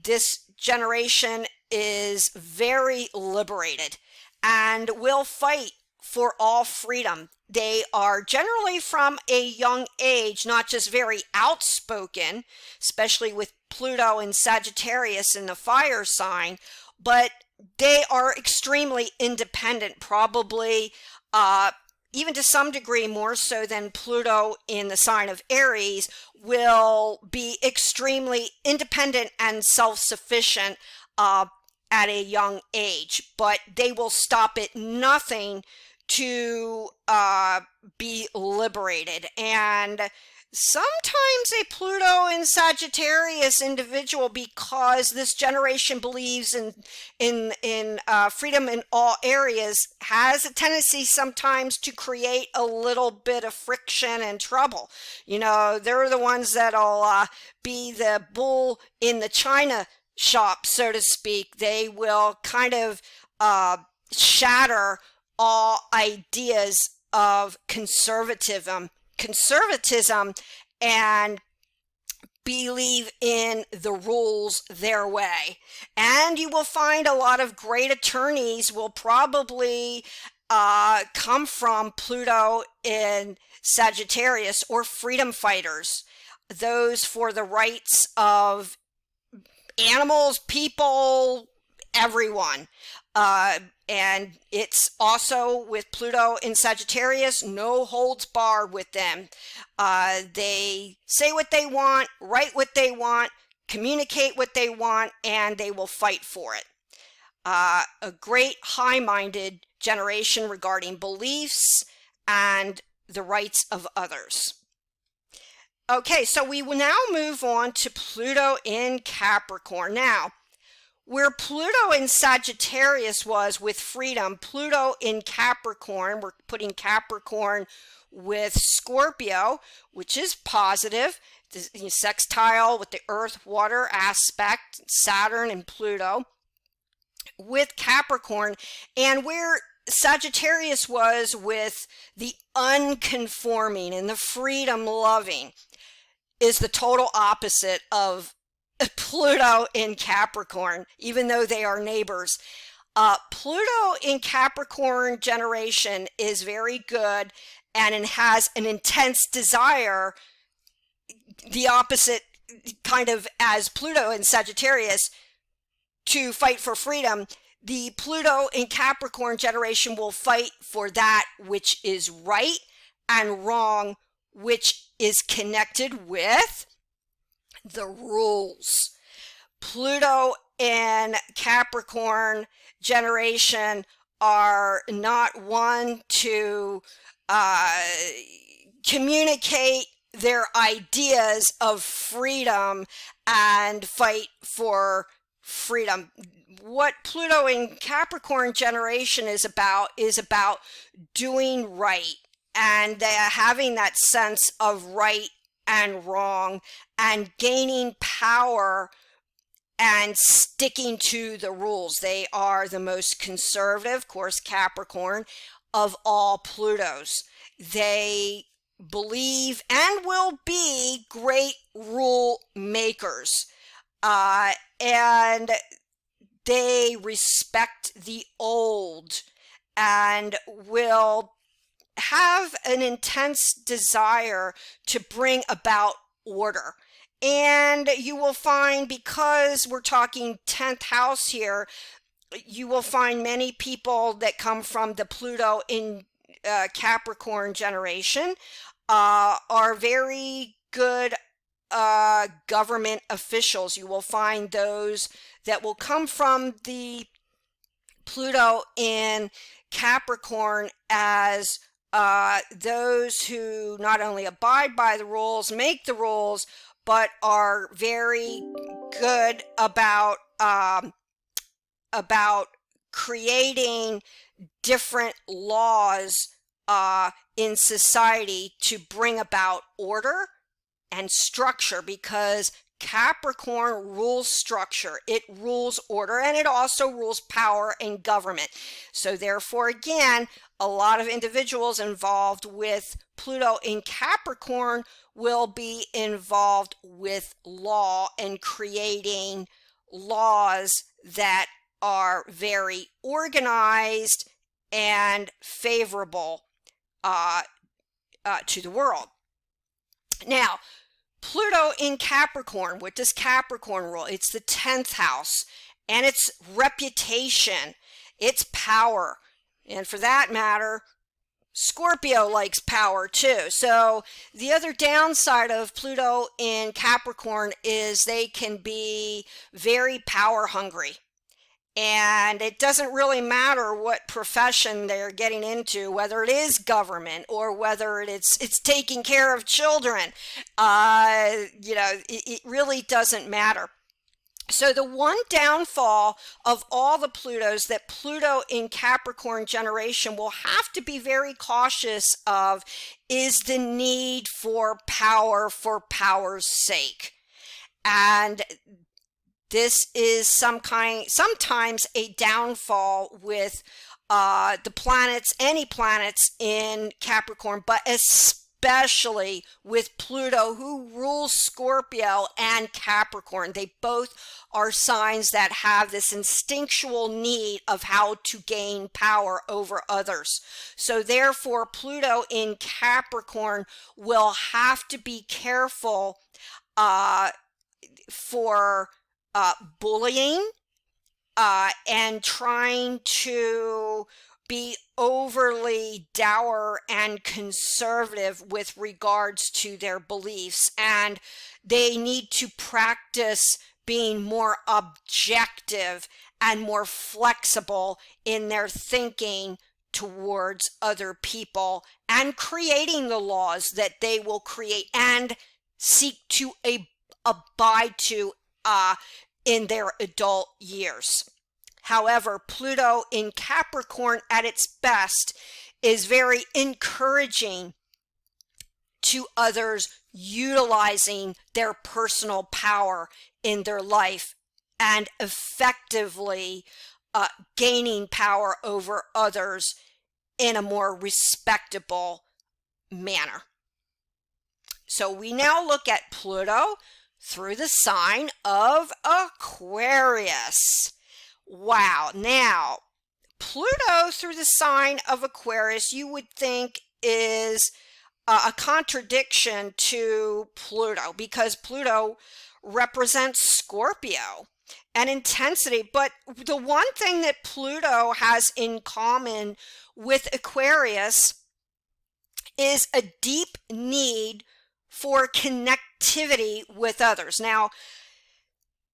This generation is very liberated and will fight for all freedom. They are generally from a young age, not just very outspoken, especially with Pluto and Sagittarius in the fire sign, but they are extremely independent, probably even to some degree more so than Pluto in the sign of Aries, will be extremely independent and self-sufficient at a young age, but they will stop at nothing to be liberated. And sometimes a Pluto in Sagittarius individual, because this generation believes in freedom in all areas, has a tendency sometimes to create a little bit of friction and trouble. You know, they're the ones that'll be the bull in the china shop, so to speak. They will kind of shatter all ideas of conservatism and believe in the rules their way. And you will find a lot of great attorneys will probably come from Pluto in Sagittarius, or freedom fighters, those for the rights of animals, people, everyone. And it's also with Pluto in Sagittarius, no holds barred with them. They say what they want, write what they want, communicate what they want, and they will fight for it. A great high-minded generation regarding beliefs and the rights of others. Okay, so we will now move on to Pluto in Capricorn. Now, where Pluto in Sagittarius was with freedom, Pluto in Capricorn, we're putting Capricorn with Scorpio, which is positive, the sextile with the Earth-Water aspect, Saturn and Pluto, with Capricorn, and where Sagittarius was with the unconforming and the freedom-loving is the total opposite of Pluto in Capricorn, even though they are neighbors. Pluto in Capricorn generation is very good, and it has an intense desire, the opposite kind of as Pluto in Sagittarius, to fight for freedom. The Pluto in Capricorn generation will fight for that which is right and wrong, which is connected with the rules. Pluto in Capricorn generation are not one to communicate their ideas of freedom and fight for freedom. What Pluto in Capricorn generation is about doing right and having that sense of right and wrong and gaining power and sticking to the rules. They are the most conservative, of course, Capricorn, of all Plutos. They believe and will be great rule makers. And they respect the old and will have an intense desire to bring about order. And you will find, because we're talking 10th house here, you will find many people that come from the Pluto in Capricorn generation are very good government officials. You will find those that will come from the Pluto in Capricorn as those who not only abide by the rules, make the rules, but are very good about creating different laws in society to bring about order and structure, because Capricorn rules structure, it rules order, and it also rules power and government. So therefore, again, a lot of individuals involved with Pluto in Capricorn will be involved with law and creating laws that are very organized and favorable to the world. Now, Pluto in Capricorn, what does Capricorn rule? It's the 10th house, and it's reputation, it's power. And for that matter, Scorpio likes power too. So the other downside of Pluto in Capricorn is they can be very power hungry. And it doesn't really matter what profession they're getting into, whether it is government or whether it's taking care of children. It really doesn't matter. So the one downfall of all the Plutos that Pluto in Capricorn generation will have to be very cautious of is the need for power's sake. And this is sometimes a downfall with the planets, any planets in Capricorn, but especially with Pluto, who rules Scorpio and Capricorn. They both are signs that have this instinctual need of how to gain power over others. So therefore, Pluto in Capricorn will have to be careful for bullying and trying to be overly dour and conservative with regards to their beliefs, and they need to practice being more objective and more flexible in their thinking towards other people and creating the laws that they will create and seek to abide to in their adult years. However, Pluto in Capricorn at its best is very encouraging to others utilizing their personal power in their life and effectively gaining power over others in a more respectable manner. So we now look at Pluto through the sign of Aquarius. Wow. Now, Pluto through the sign of Aquarius, you would think is a contradiction to Pluto, because Pluto represents Scorpio and intensity. But the one thing that Pluto has in common with Aquarius is a deep need for connectivity with others. Now,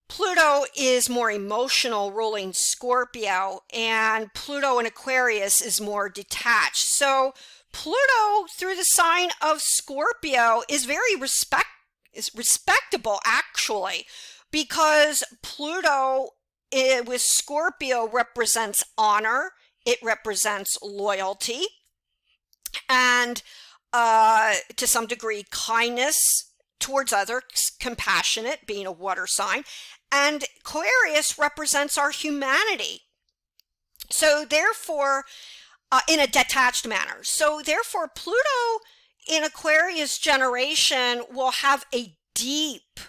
Pluto is more emotional, ruling Scorpio, and Pluto in Aquarius is more detached. So Pluto through the sign of Scorpio is very respectable, actually, because Pluto with Scorpio represents honor, it represents loyalty, and to some degree kindness towards others, compassionate, being a water sign. And Aquarius represents our humanity. So therefore, in a detached manner. So therefore, Pluto in Aquarius generation will have a deep,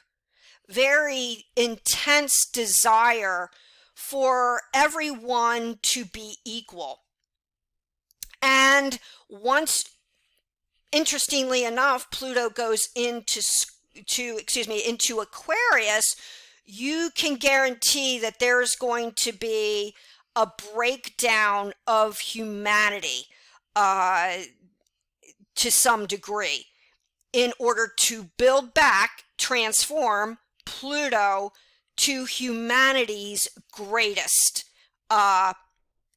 very intense desire for everyone to be equal. And once, interestingly enough, Pluto goes into Aquarius, you can guarantee that there's going to be a breakdown of humanity to some degree in order to build back, transform Pluto to humanity's greatest, at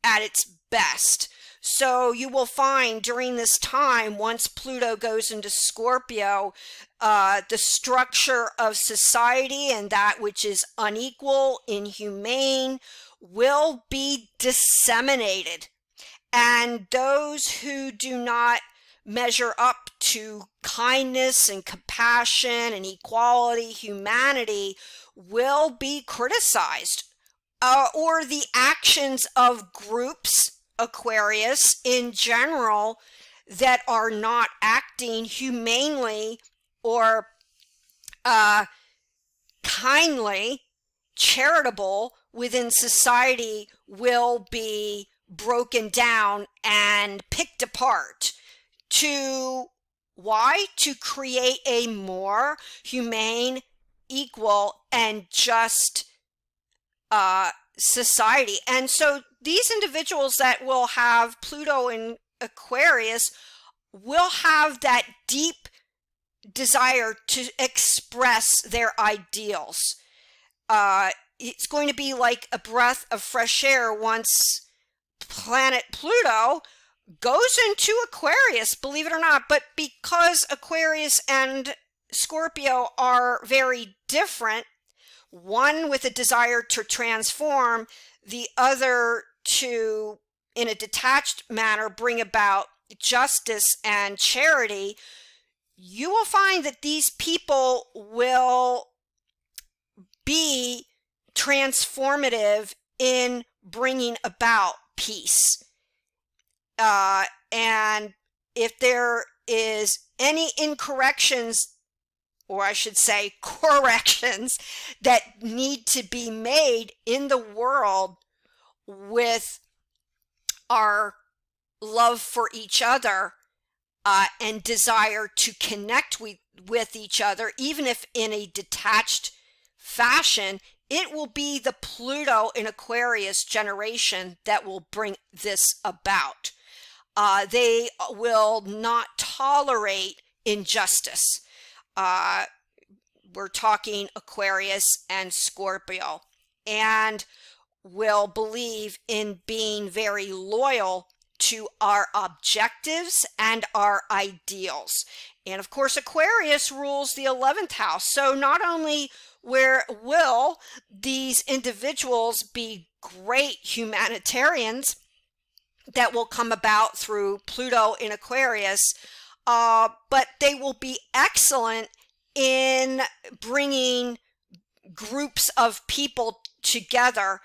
its best. So you will find during this time, once Pluto goes into Scorpio, the structure of society and that which is unequal, inhumane, will be disseminated. And those who do not measure up to kindness and compassion and equality, humanity, will be criticized. Or the actions of groups, Aquarius, in general, that are not acting humanely or kindly, charitable within society, will be broken down and picked apart. Why? To create a more humane, equal, and just society. And so these individuals that will have Pluto in Aquarius will have that deep desire to express their ideals. It's going to be like a breath of fresh air once planet Pluto goes into Aquarius, believe it or not. But because Aquarius and Scorpio are very different, one with a desire to transform, the other to, in a detached manner, bring about justice and charity, you will find that these people will be transformative in bringing about peace. And if there is any incorrections, or I should say corrections, that need to be made in the world with our love for each other, and desire to connect with each other, even if in a detached fashion, it will be the Pluto in Aquarius generation that will bring this about. They will not tolerate injustice. We're talking Aquarius and Scorpio, and will believe in being very loyal to our objectives and our ideals. And of course, Aquarius rules the 11th house. So not only will these individuals be great humanitarians that will come about through Pluto in Aquarius, but they will be excellent in bringing groups of people together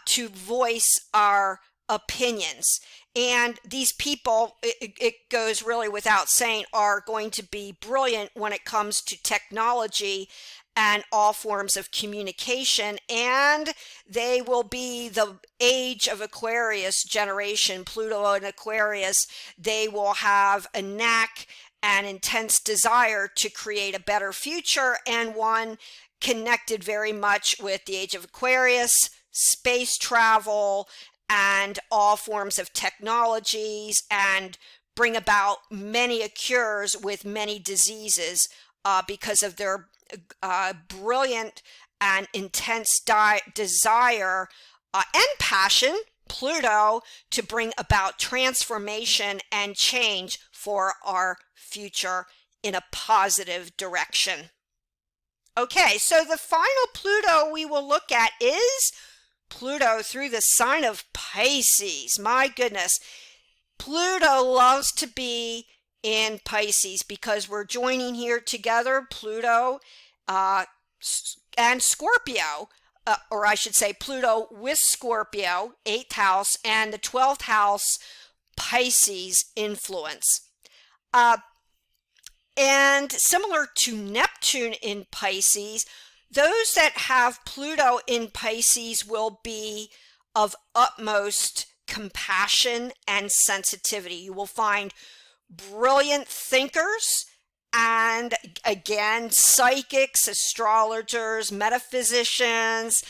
to voice our opinions. And these people, it goes really without saying, are going to be brilliant when it comes to technology and all forms of communication. And they will be the age of Aquarius generation, Pluto and Aquarius. They will have a knack and intense desire to create a better future, and one connected very much with the age of Aquarius, space travel, and all forms of technologies, and bring about many cures with many diseases because of their brilliant and intense desire and passion, Pluto, to bring about transformation and change for our future in a positive direction. Okay, so the final Pluto we will look at is Pluto through the sign of Pisces. My goodness. Pluto loves to be in Pisces because we're joining here together, Pluto and Scorpio, or I should say Pluto with Scorpio, 8th house, and the 12th house, Pisces influence. And similar to Neptune in Pisces, those that have Pluto in Pisces will be of utmost compassion and sensitivity. You will find brilliant thinkers and, again, psychics, astrologers, metaphysicians,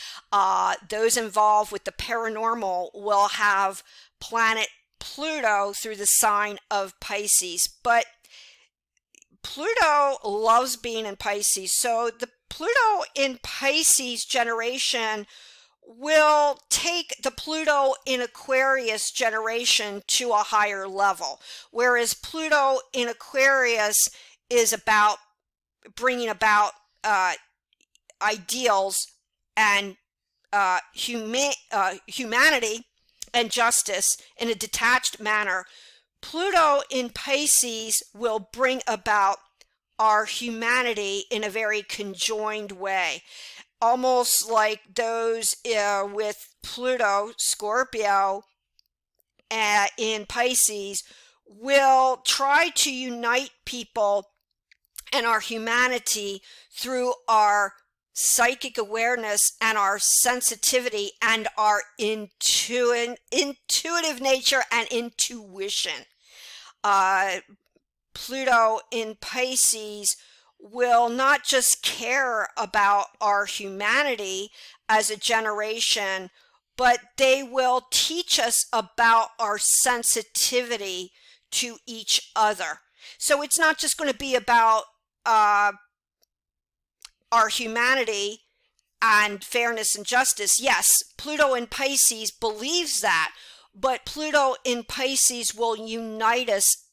those involved with the paranormal will have planet Pluto through the sign of Pisces. But Pluto loves being in Pisces, so the Pluto in Pisces generation will take the Pluto in Aquarius generation to a higher level, whereas Pluto in Aquarius is about bringing about ideals and humanity and justice in a detached manner. Pluto in Pisces will bring about our humanity in a very conjoined way, almost like those with Pluto, Scorpio, in Pisces, will try to unite people and our humanity through our psychic awareness and our sensitivity and our intuitive nature and intuition. Pluto in Pisces will not just care about our humanity as a generation, but they will teach us about our sensitivity to each other. So it's not just going to be about our humanity and fairness and justice. Yes, Pluto in Pisces believes that, but Pluto in Pisces will unite us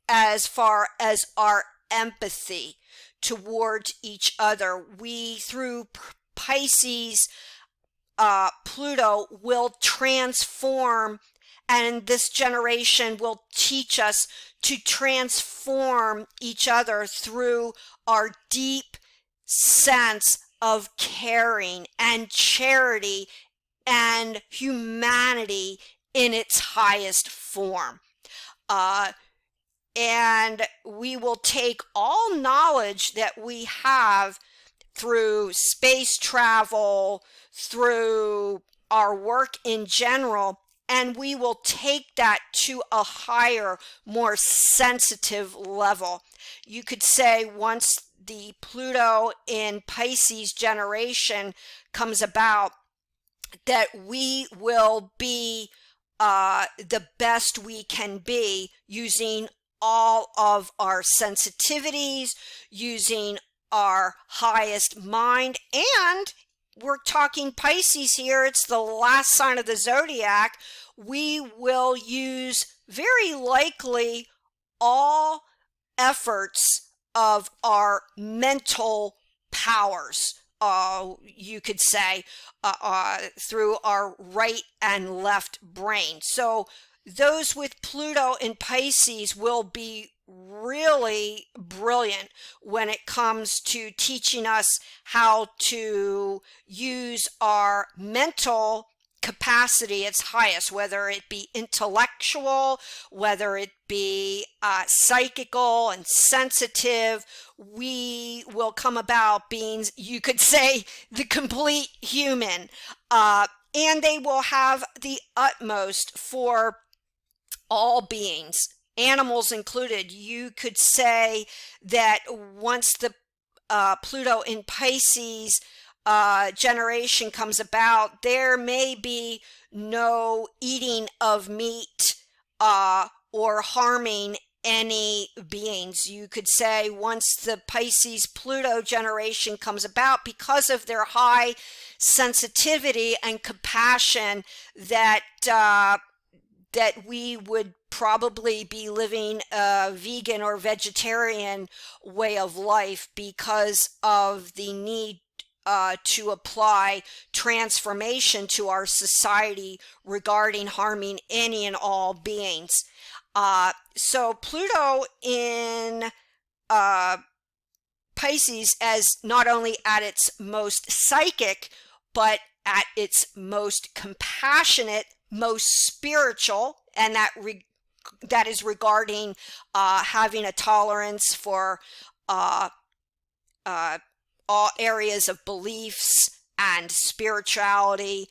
as far as our empathy towards each other. We, through Pisces, Pluto will transform, and this generation will teach us to transform each other through our deep sense of caring and charity and humanity in its highest form. And we will take all knowledge that we have through space travel, through our work in general, and we will take that to a higher, more sensitive level. You could say once the Pluto in Pisces generation comes about, that we will be the best we can be, using all of our sensitivities, using our highest mind. And we're talking Pisces here, it's the last sign of the zodiac. We will use very likely all efforts of our mental powers, you could say, through our right and left brain. So those with Pluto in Pisces will be really brilliant when it comes to teaching us how to use our mental capacity its highest, whether it be intellectual, whether it be psychical and sensitive. We will come about being, you could say, the complete human, and they will have the utmost for all beings, animals included. You could say that once the Pluto in Pisces generation comes about, there may be no eating of meat or harming any beings. You could say once the Pisces Pluto generation comes about, because of their high sensitivity and compassion, that that we would probably be living a vegan or vegetarian way of life because of the need to apply transformation to our society regarding harming any and all beings. So Pluto in Pisces, as not only at its most psychic, but at its most compassionate, most spiritual, and that is regarding having a tolerance for all areas of beliefs and spirituality.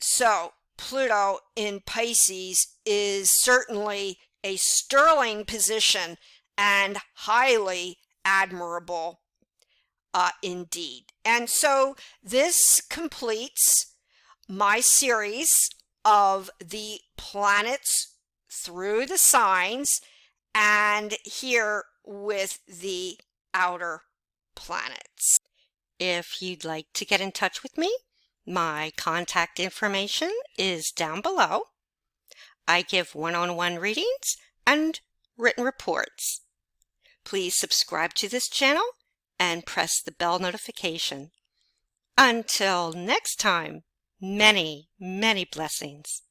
So Pluto in Pisces is certainly a sterling position and highly admirable indeed. And so this completes my series of the planets through the signs, and here with the outer planets. If you'd like to get in touch with me, my contact information is down below. I give one-on-one readings and written reports. Please subscribe to this channel and press the bell notification. Until next time, many, many blessings.